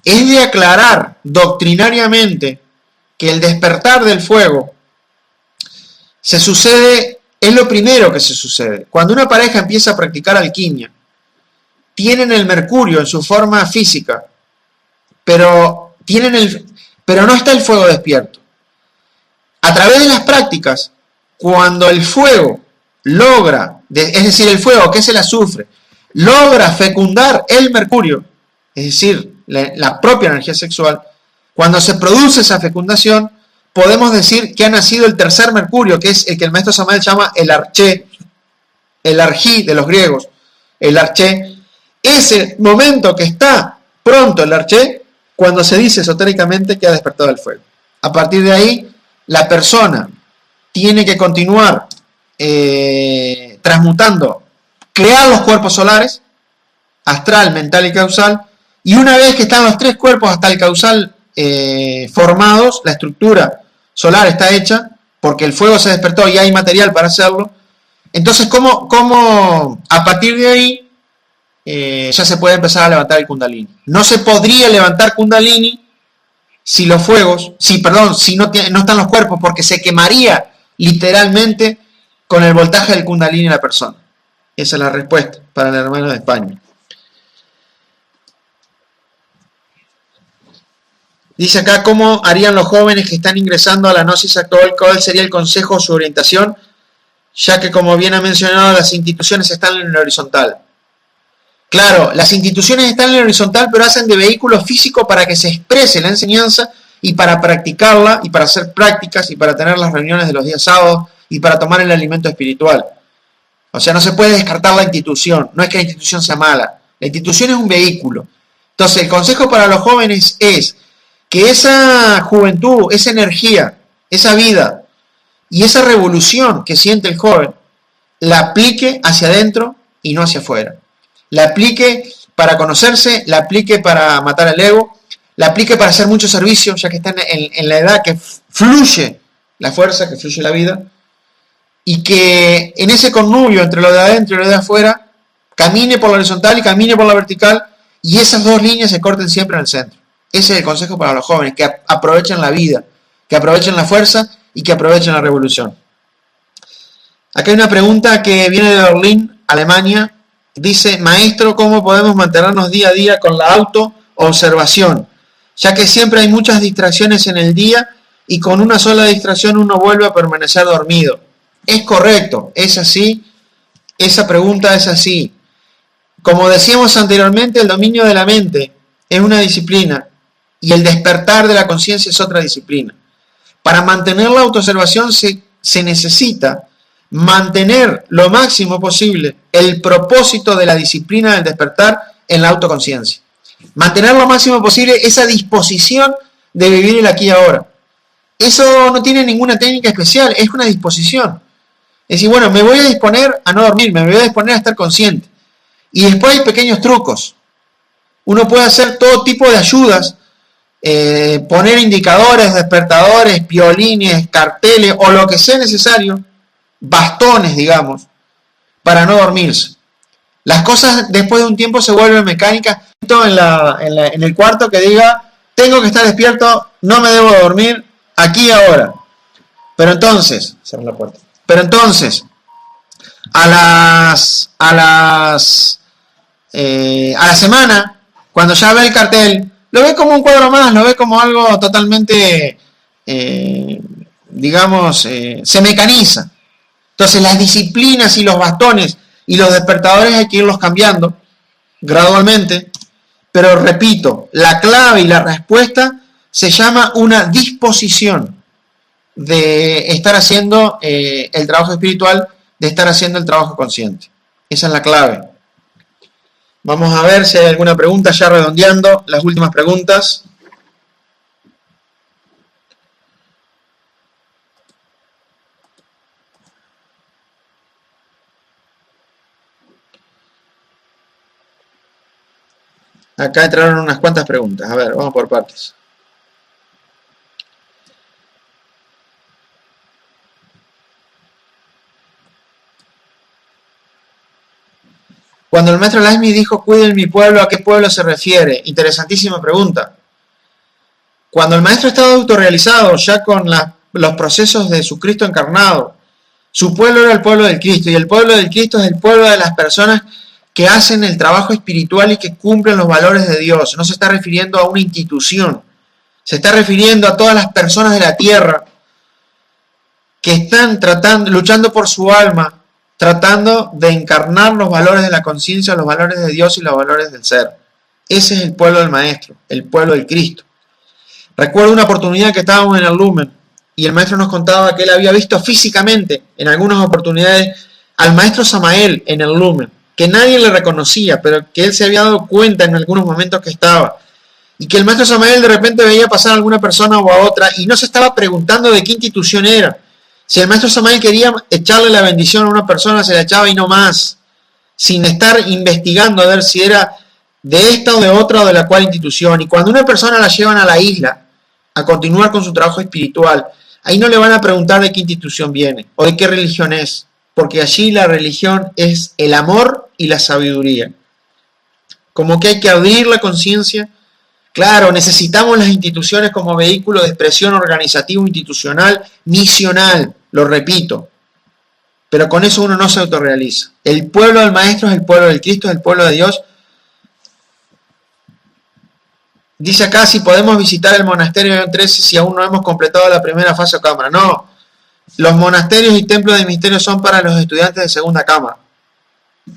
Es de aclarar doctrinariamente que el despertar del fuego se sucede. Es lo primero que se sucede. Cuando una pareja empieza a practicar alquimia, tienen el mercurio en su forma física, pero no está el fuego despierto. A través de las prácticas, cuando el fuego logra, es decir, el fuego que es el azufre, logra fecundar el mercurio, es decir, la propia energía sexual, cuando se produce esa fecundación, podemos decir que ha nacido el tercer mercurio, que es el que el maestro Samael llama el arché, el arjí de los griegos, el arché. Es el momento que está pronto el arché cuando se dice esotéricamente que ha despertado el fuego. A partir de ahí, la persona tiene que continuar transmutando, crear los cuerpos solares, astral, mental y causal, y una vez que están los tres cuerpos hasta el causal formados, la estructura solar está hecha, porque el fuego se despertó y hay material para hacerlo. Entonces, ¿cómo a partir de ahí ya se puede empezar a levantar el Kundalini? No se podría levantar Kundalini si los fuegos, si no están los cuerpos, porque se quemaría literalmente con el voltaje del Kundalini en la persona. Esa es la respuesta para el hermano de España. Dice acá, ¿cómo harían los jóvenes que están ingresando a la gnosis actual? ¿Cuál sería el consejo o su orientación? Ya que, como bien ha mencionado, las instituciones están en el horizontal. Claro, las instituciones están en el horizontal, pero hacen de vehículo físico para que se exprese la enseñanza y para practicarla, y para hacer prácticas, y para tener las reuniones de los días sábados, y para tomar el alimento espiritual. O sea, no se puede descartar la institución. No es que la institución sea mala. La institución es un vehículo. Entonces, el consejo para los jóvenes es que esa juventud, esa energía, esa vida y esa revolución que siente el joven, la aplique hacia adentro y no hacia afuera. La aplique para conocerse, la aplique para matar el ego, la aplique para hacer mucho servicio, ya que está en la edad que fluye la fuerza, que fluye la vida, y que en ese connubio entre lo de adentro y lo de afuera, camine por la horizontal y camine por la vertical, y esas dos líneas se corten siempre en el centro. Ese es el consejo para los jóvenes, que aprovechen la vida, que aprovechen la fuerza y que aprovechen la revolución. Acá hay una pregunta que viene de Berlín, Alemania. Dice, maestro, ¿cómo podemos mantenernos día a día con la autoobservación? Ya que siempre hay muchas distracciones en el día y con una sola distracción uno vuelve a permanecer dormido. Es correcto, es así, esa pregunta es así. Como decíamos anteriormente, el dominio de la mente es una disciplina y el despertar de la conciencia es otra disciplina. Para mantener la autoobservación se necesita mantener lo máximo posible el propósito de la disciplina del despertar en la autoconciencia. Mantener lo máximo posible esa disposición de vivir el aquí y ahora. Eso no tiene ninguna técnica especial, es una disposición. Es decir, bueno, me voy a disponer a no dormir, me voy a disponer a estar consciente. Y después hay pequeños trucos. Uno puede hacer todo tipo de ayudas, poner indicadores, despertadores, violines, carteles o lo que sea necesario, bastones, digamos, para no dormirse. Las cosas después de un tiempo se vuelven mecánicas. En el cuarto que diga, tengo que estar despierto, no me debo dormir, aquí y ahora. Pero entonces, cierra la puerta. Pero entonces, a la semana, cuando ya ve el cartel, lo ve como un cuadro más, lo ve como algo totalmente, se mecaniza. Entonces las disciplinas y los bastones y los despertadores hay que irlos cambiando gradualmente, pero repito, la clave y la respuesta se llama una disposición de estar haciendo el trabajo espiritual, de estar haciendo el trabajo consciente. Esa es la clave. Vamos a ver si hay alguna pregunta, ya redondeando las últimas preguntas. Acá entraron unas cuantas preguntas. A ver, vamos por partes. Cuando el maestro Laxmi dijo, cuiden mi pueblo, ¿a qué pueblo se refiere? Interesantísima pregunta. Cuando el maestro estaba autorrealizado, ya con los procesos de su Cristo encarnado, su pueblo era el pueblo del Cristo, y el pueblo del Cristo es el pueblo de las personas que hacen el trabajo espiritual y que cumplen los valores de Dios. No se está refiriendo a una institución, se está refiriendo a todas las personas de la tierra que están luchando por su alma, tratando de encarnar los valores de la conciencia, los valores de Dios y los valores del ser. Ese es el pueblo del Maestro, el pueblo del Cristo. Recuerdo una oportunidad que estábamos en el Lumen y el Maestro nos contaba que él había visto físicamente en algunas oportunidades al Maestro Samael en el Lumen, que nadie le reconocía, pero que él se había dado cuenta en algunos momentos que estaba. Y que el Maestro Samael de repente veía pasar a alguna persona o a otra y no se estaba preguntando de qué institución era. Si el Maestro Samael quería echarle la bendición a una persona, se la echaba y no más, sin estar investigando a ver si era de esta o de otra o de la cual institución. Y cuando una persona la llevan a la isla a continuar con su trabajo espiritual, ahí no le van a preguntar de qué institución viene o de qué religión es, porque allí la religión es el amor y la sabiduría. Como que hay que abrir la conciencia. Claro, necesitamos las instituciones como vehículo de expresión organizativo, institucional, misional, lo repito. Pero con eso uno no se autorrealiza. El pueblo del Maestro es el pueblo del Cristo, es el pueblo de Dios. Dice acá si podemos visitar el monasterio de León XIII si aún no hemos completado la primera fase o cámara. No, los monasterios y templos de misterio son para los estudiantes de segunda cámara,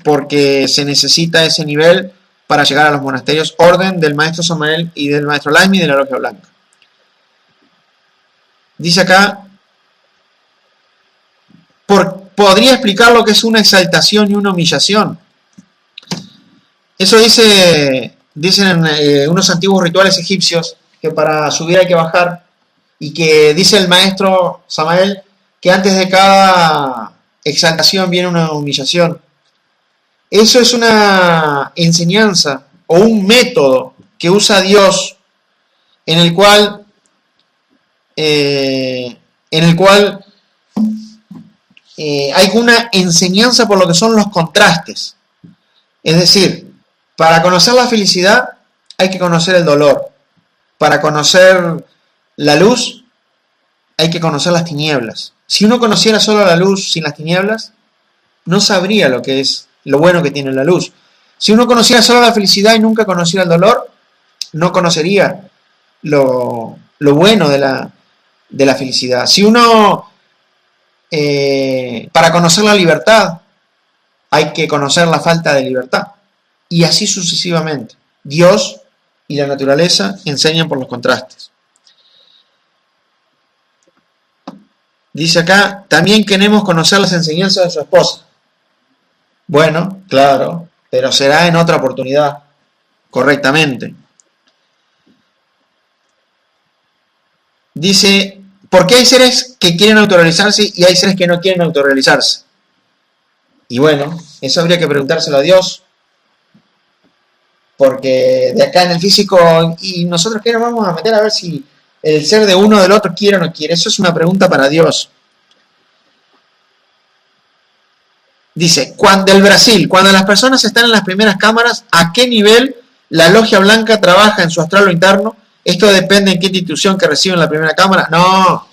porque se necesita ese nivel para llegar a los monasterios, orden del Maestro Samael y del Maestro Laxmi y de la Logia Blanca. Dice acá, ¿por podría explicar lo que es una exaltación y una humillación. Eso dicen unos antiguos rituales egipcios, que para subir hay que bajar, y que dice el maestro Samael que antes de cada exaltación viene una humillación. Eso es una enseñanza o un método que usa Dios en el cual hay una enseñanza por lo que son los contrastes. Es decir, para conocer la felicidad hay que conocer el dolor. Para conocer la luz hay que conocer las tinieblas. Si uno conociera solo la luz sin las tinieblas, no sabría lo que es lo bueno que tiene la luz. Si uno conociera solo la felicidad y nunca conociera el dolor, no conocería lo bueno de la felicidad. Si uno, para conocer la libertad, hay que conocer la falta de libertad. Y así sucesivamente. Dios y la naturaleza enseñan por los contrastes. Dice acá, también queremos conocer las enseñanzas de su esposa. Bueno, claro, pero será en otra oportunidad, correctamente. Dice, ¿por qué hay seres que quieren autorrealizarse y hay seres que no quieren autorrealizarse? Y bueno, eso habría que preguntárselo a Dios, porque de acá en el físico, ¿y nosotros qué nos vamos a meter a ver si el ser de uno o del otro quiere o no quiere? Eso es una pregunta para Dios. Dice, del Brasil, cuando las personas están en las primeras cámaras, ¿a qué nivel la logia blanca trabaja en su astral o interno? ¿Esto depende en qué institución que reciben la primera cámara? No,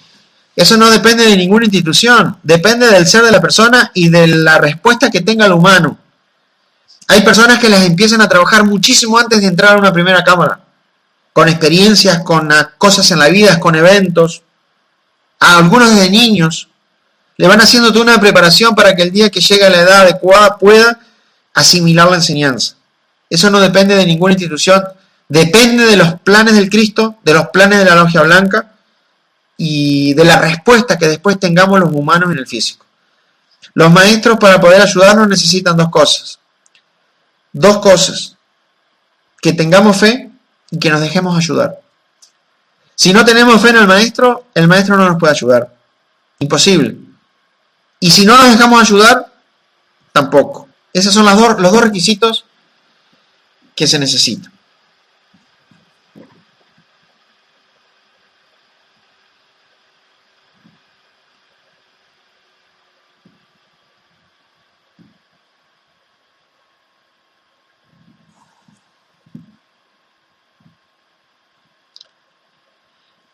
eso no depende de ninguna institución. Depende del ser de la persona y de la respuesta que tenga el humano. Hay personas que las empiezan a trabajar muchísimo antes de entrar a una primera cámara. Con experiencias, con cosas en la vida, con eventos. A algunos desde niños. Le van haciendo toda una preparación para que el día que llegue a la edad adecuada pueda asimilar la enseñanza. Eso no depende de ninguna institución. Depende de los planes del Cristo, de los planes de la logia blanca y de la respuesta que después tengamos los humanos en el físico. Los maestros, para poder ayudarnos, necesitan dos cosas. Dos cosas. Que tengamos fe y que nos dejemos ayudar. Si no tenemos fe en el maestro no nos puede ayudar. Imposible. Y si no nos dejamos ayudar, tampoco. Esos son los dos requisitos que se necesitan.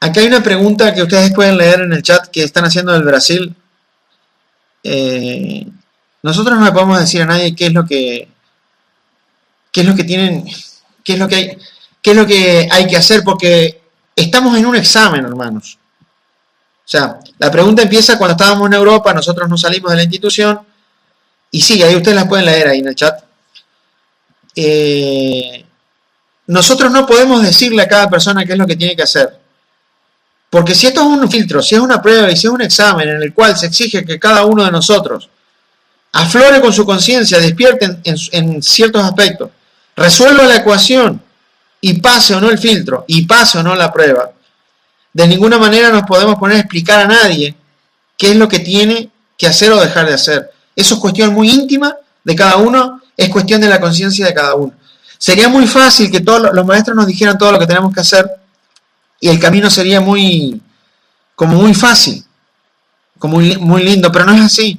Aquí hay una pregunta que ustedes pueden leer en el chat que están haciendo del Brasil. Nosotros no le podemos decir a nadie qué es lo que tienen, qué es lo que hay que hacer, porque estamos en un examen, hermanos. O sea, la pregunta empieza cuando estábamos en Europa, nosotros nos salimos de la institución, y sí, ahí ustedes la pueden leer ahí en el chat. Nosotros no podemos decirle a cada persona qué es lo que tiene que hacer. Porque si esto es un filtro, si es una prueba y si es un examen en el cual se exige que cada uno de nosotros aflore con su conciencia, despierte en ciertos aspectos, resuelva la ecuación y pase o no el filtro y pase o no la prueba, de ninguna manera nos podemos poner a explicar a nadie qué es lo que tiene que hacer o dejar de hacer. Eso es cuestión muy íntima de cada uno, es cuestión de la conciencia de cada uno. Sería muy fácil que todos los maestros nos dijeran todo lo que tenemos que hacer y el camino sería muy fácil, como muy lindo, pero no es así.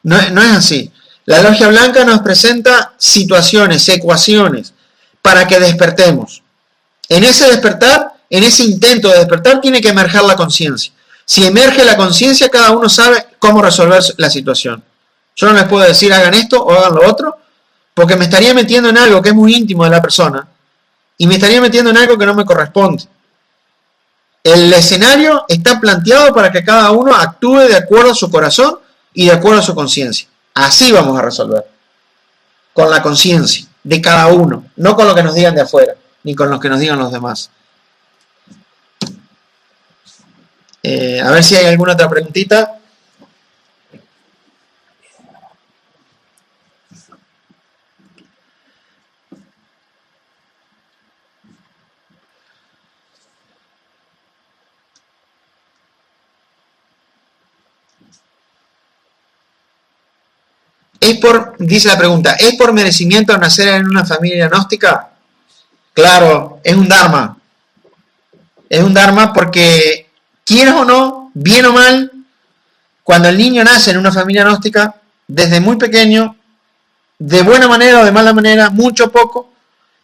No es así. La logia blanca nos presenta situaciones, ecuaciones, para que despertemos. En ese despertar, en ese intento de despertar, tiene que emerger la conciencia. Si emerge la conciencia, cada uno sabe cómo resolver la situación. Yo no les puedo decir hagan esto o hagan lo otro, porque me estaría metiendo en algo que es muy íntimo de la persona, y me estaría metiendo en algo que no me corresponde. El escenario está planteado para que cada uno actúe de acuerdo a su corazón y de acuerdo a su conciencia. Así vamos a resolver. Con la conciencia de cada uno. No con lo que nos digan de afuera, ni con lo que nos digan los demás. A ver si hay alguna otra preguntita. dice la pregunta, ¿es por merecimiento nacer en una familia gnóstica? Claro, es un dharma. Es un dharma porque, quieras o no, bien o mal, cuando el niño nace en una familia gnóstica, desde muy pequeño, de buena manera o de mala manera, mucho o poco,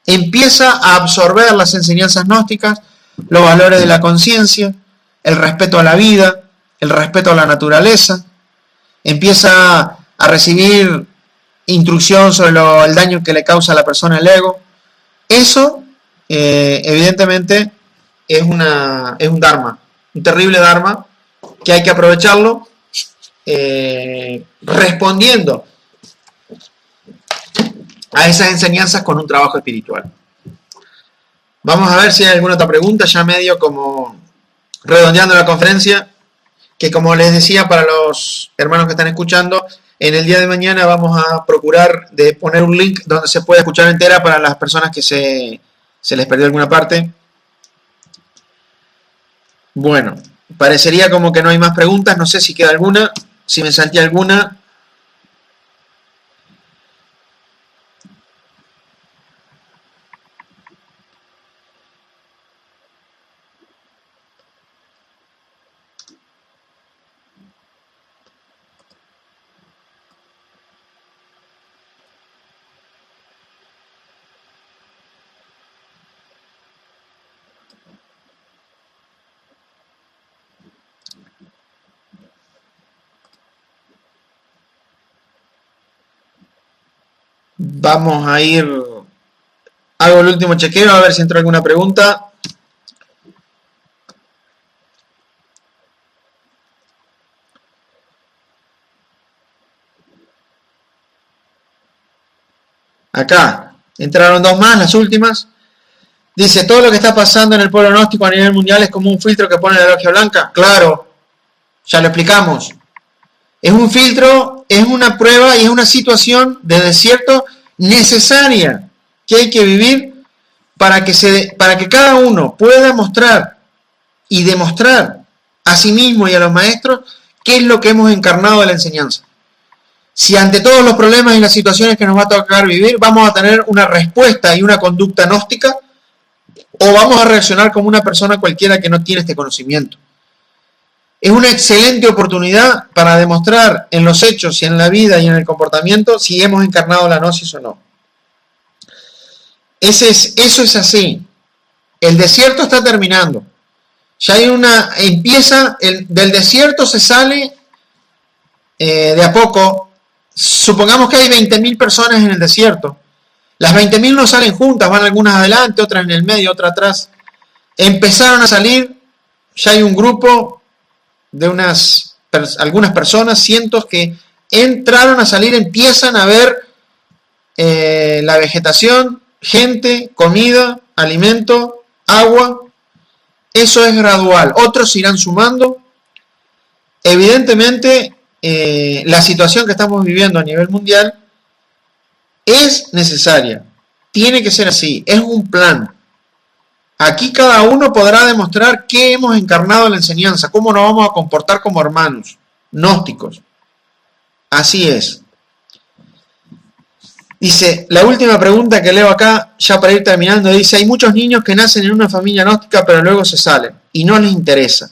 empieza a absorber las enseñanzas gnósticas, los valores de la conciencia, el respeto a la vida, el respeto a la naturaleza, empieza a recibir instrucción sobre el daño que le causa a la persona el ego. Eso, evidentemente, es un dharma, un terrible dharma, que hay que aprovecharlo respondiendo a esas enseñanzas con un trabajo espiritual. Vamos a ver si hay alguna otra pregunta, ya medio como redondeando la conferencia, que como les decía para los hermanos que están escuchando, en el día de mañana vamos a procurar de poner un link donde se pueda escuchar entera para las personas que se les perdió alguna parte. Bueno, parecería como que no hay más preguntas, no sé si queda alguna, si me salté alguna. Vamos a ir, hago el último chequeo a ver si entró alguna pregunta. Acá, entraron dos más, las últimas. Dice, todo lo que está pasando en el pueblo gnóstico a nivel mundial es como un filtro que pone la logia blanca. Claro, ya lo explicamos. Es un filtro, es una prueba y es una situación de desierto necesaria que hay que vivir para que cada uno pueda mostrar y demostrar a sí mismo y a los maestros qué es lo que hemos encarnado de la enseñanza. Si ante todos los problemas y las situaciones que nos va a tocar vivir, vamos a tener una respuesta y una conducta gnóstica, o vamos a reaccionar como una persona cualquiera que no tiene este conocimiento. Es una excelente oportunidad para demostrar en los hechos y en la vida y en el comportamiento si hemos encarnado la gnosis o no. Eso es así. El desierto está terminando. Ya hay del desierto se sale de a poco. Supongamos que hay 20.000 personas en el desierto. Las 20.000 no salen juntas, van algunas adelante, otras en el medio, otras atrás. Empezaron a salir, ya hay un grupo de algunas personas, cientos que entraron a salir, empiezan a ver la vegetación, gente, comida, alimento, agua. Eso es gradual. Otros se irán sumando. Evidentemente, la situación que estamos viviendo a nivel mundial es necesaria. Tiene que ser así. Es un plan. Aquí cada uno podrá demostrar qué hemos encarnado en la enseñanza, cómo nos vamos a comportar como hermanos gnósticos. Así es. Dice, la última pregunta que leo acá, ya para ir terminando, dice, hay muchos niños que nacen en una familia gnóstica pero luego se salen y no les interesa.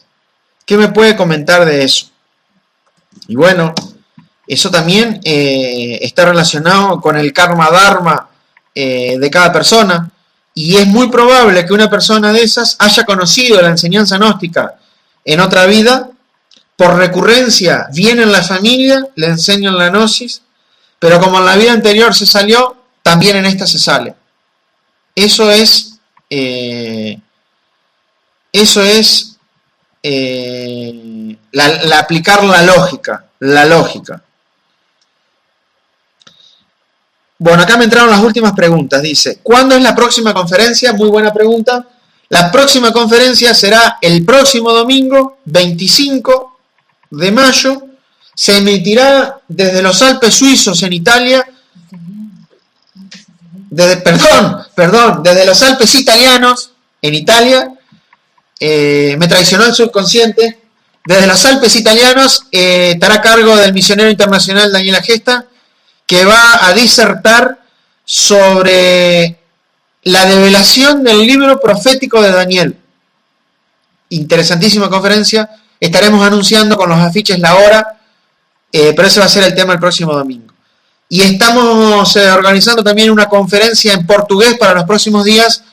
¿Qué me puede comentar de eso? Y bueno, eso también está relacionado con el karma dharma de cada persona. Y es muy probable que una persona de esas haya conocido la enseñanza gnóstica en otra vida, por recurrencia viene en la familia, le enseñan la gnosis, pero como en la vida anterior se salió, también en esta se sale. Eso es aplicar la lógica. Bueno, acá me entraron las últimas preguntas. Dice, ¿cuándo es la próxima conferencia? Muy buena pregunta. La próxima conferencia será el próximo domingo, 25 de mayo. Se emitirá desde los Alpes suizos en Italia. Desde los Alpes italianos en Italia. Me traicionó el subconsciente. Desde los Alpes italianos estará a cargo del misionero internacional Daniela Gesta, que va a disertar sobre la develación del libro profético de Daniel. Interesantísima conferencia. Estaremos anunciando con los afiches la hora, pero ese va a ser el tema el próximo domingo. Y estamos organizando también una conferencia en portugués para los próximos días,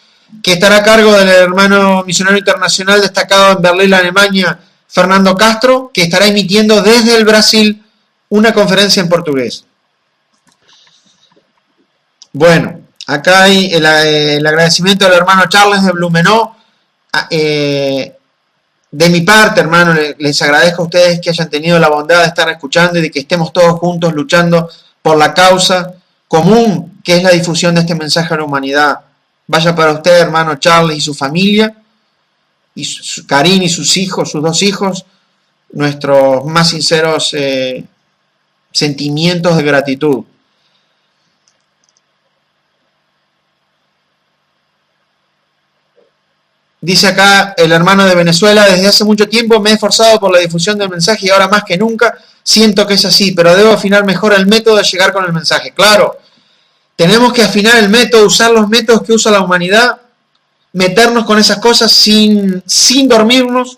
que estará a cargo del hermano misionero internacional destacado en Berlín, Alemania, Fernando Castro, que estará emitiendo desde el Brasil una conferencia en portugués. Bueno, acá hay el agradecimiento del hermano Charles de Blumenau. De mi parte, hermano, les agradezco a ustedes que hayan tenido la bondad de estar escuchando y de que estemos todos juntos luchando por la causa común, que es la difusión de este mensaje a la humanidad. Vaya para usted, hermano Charles, y su familia, y Karin y sus hijos, sus 2 hijos, nuestros más sinceros sentimientos de gratitud. Dice acá el hermano de Venezuela: desde hace mucho tiempo me he esforzado por la difusión del mensaje y ahora más que nunca siento que es así, pero debo afinar mejor el método de llegar con el mensaje. Claro, tenemos que afinar el método, usar los métodos que usa la humanidad, meternos con esas cosas sin dormirnos,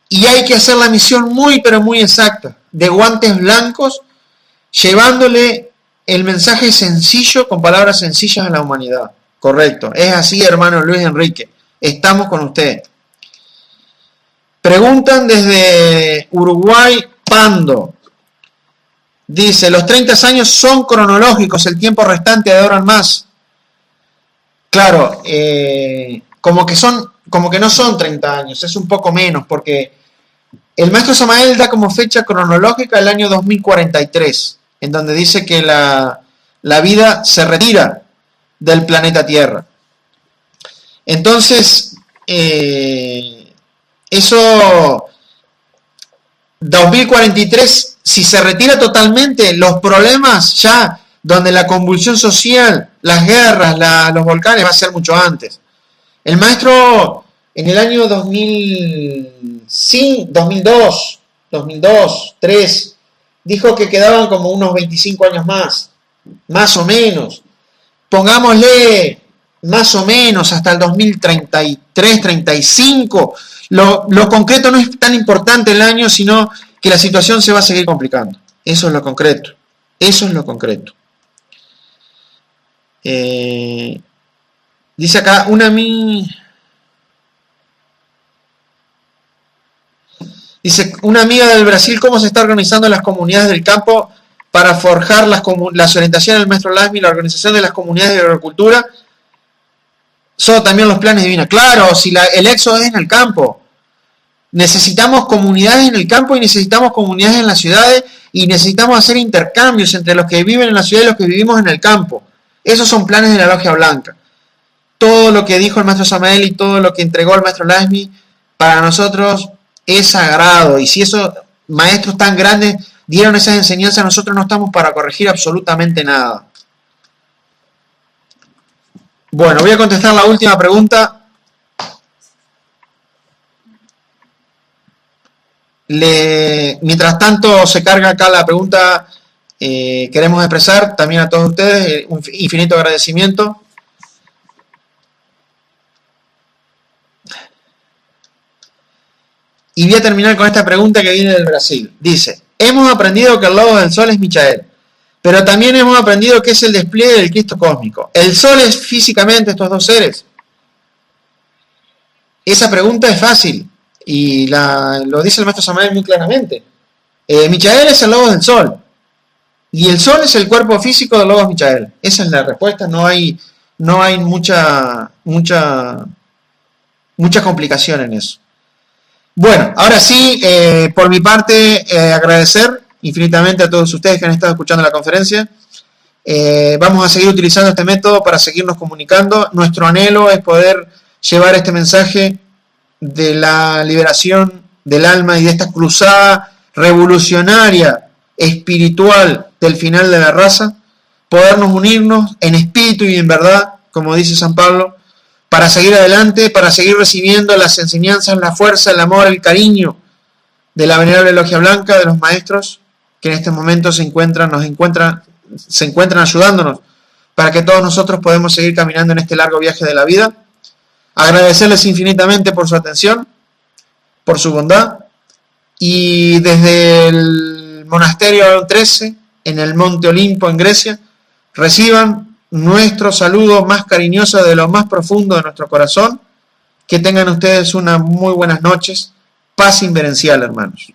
y hay que hacer la misión muy pero muy exacta, de guantes blancos, llevándole el mensaje sencillo, con palabras sencillas a la humanidad. Correcto, es así, hermano Luis Enrique. Estamos con usted. Preguntan desde Uruguay, Pando. Dice: los 30 años son cronológicos, el tiempo restante de ahora en más. Claro, como que no son 30 años, es un poco menos, porque el maestro Samael da como fecha cronológica el año 2043, en donde dice que la vida se retira del planeta Tierra. Entonces, eso, 2043, si se retira totalmente, los problemas ya, donde la convulsión social, las guerras, los volcanes, va a ser mucho antes. El maestro, en el año 2002, 2003, dijo que quedaban como unos 25 años más o menos. Pongámosle más o menos hasta el 2033, 35. Lo concreto no es tan importante el año, sino que la situación se va a seguir complicando. Eso es lo concreto. Eso es lo concreto. Dice acá, dice, una amiga del Brasil: ¿cómo se está organizando las comunidades del campo para forjar las orientaciones del maestro Lasmi, la organización de las comunidades de agricultura? Son también los planes divinos. Claro, si el éxodo es en el campo. Necesitamos comunidades en el campo y necesitamos comunidades en las ciudades, y necesitamos hacer intercambios entre los que viven en la ciudad y los que vivimos en el campo. Esos son planes de la Logia Blanca. Todo lo que dijo el maestro Samael y todo lo que entregó el maestro Lasmi para nosotros es sagrado. Y si esos maestros tan grandes dieron esas enseñanzas, nosotros no estamos para corregir absolutamente nada. Bueno, voy a contestar la última pregunta. Mientras tanto se carga acá la pregunta, queremos expresar también a todos ustedes un infinito agradecimiento. Y voy a terminar con esta pregunta que viene del Brasil. Dice: hemos aprendido que el logo del sol es Michael, pero también hemos aprendido que es el despliegue del Cristo cósmico. ¿El sol es físicamente estos 2 seres? Esa pregunta es fácil y lo dice el maestro Samael muy claramente. Michael es el logo del sol y el sol es el cuerpo físico del logo Michael. Esa es la respuesta. No hay mucha complicación en eso. Bueno, ahora sí, por mi parte, agradecer infinitamente a todos ustedes que han estado escuchando la conferencia. Vamos a seguir utilizando este método para seguirnos comunicando. Nuestro anhelo es poder llevar este mensaje de la liberación del alma y de esta cruzada revolucionaria, espiritual del final de la raza, podernos unirnos en espíritu y en verdad, como dice San Pablo, para seguir adelante, para seguir recibiendo las enseñanzas, la fuerza, el amor, el cariño de la Venerable Logia Blanca, de los maestros que en este momento nos encuentran se encuentran ayudándonos para que todos nosotros podamos seguir caminando en este largo viaje de la vida. Agradecerles infinitamente por su atención, por su bondad, y desde el monasterio 13, en el Monte Olimpo, en Grecia, reciban nuestro saludo más cariñoso de lo más profundo de nuestro corazón. Que tengan ustedes unas muy buenas noches. Paz inverencial, hermanos.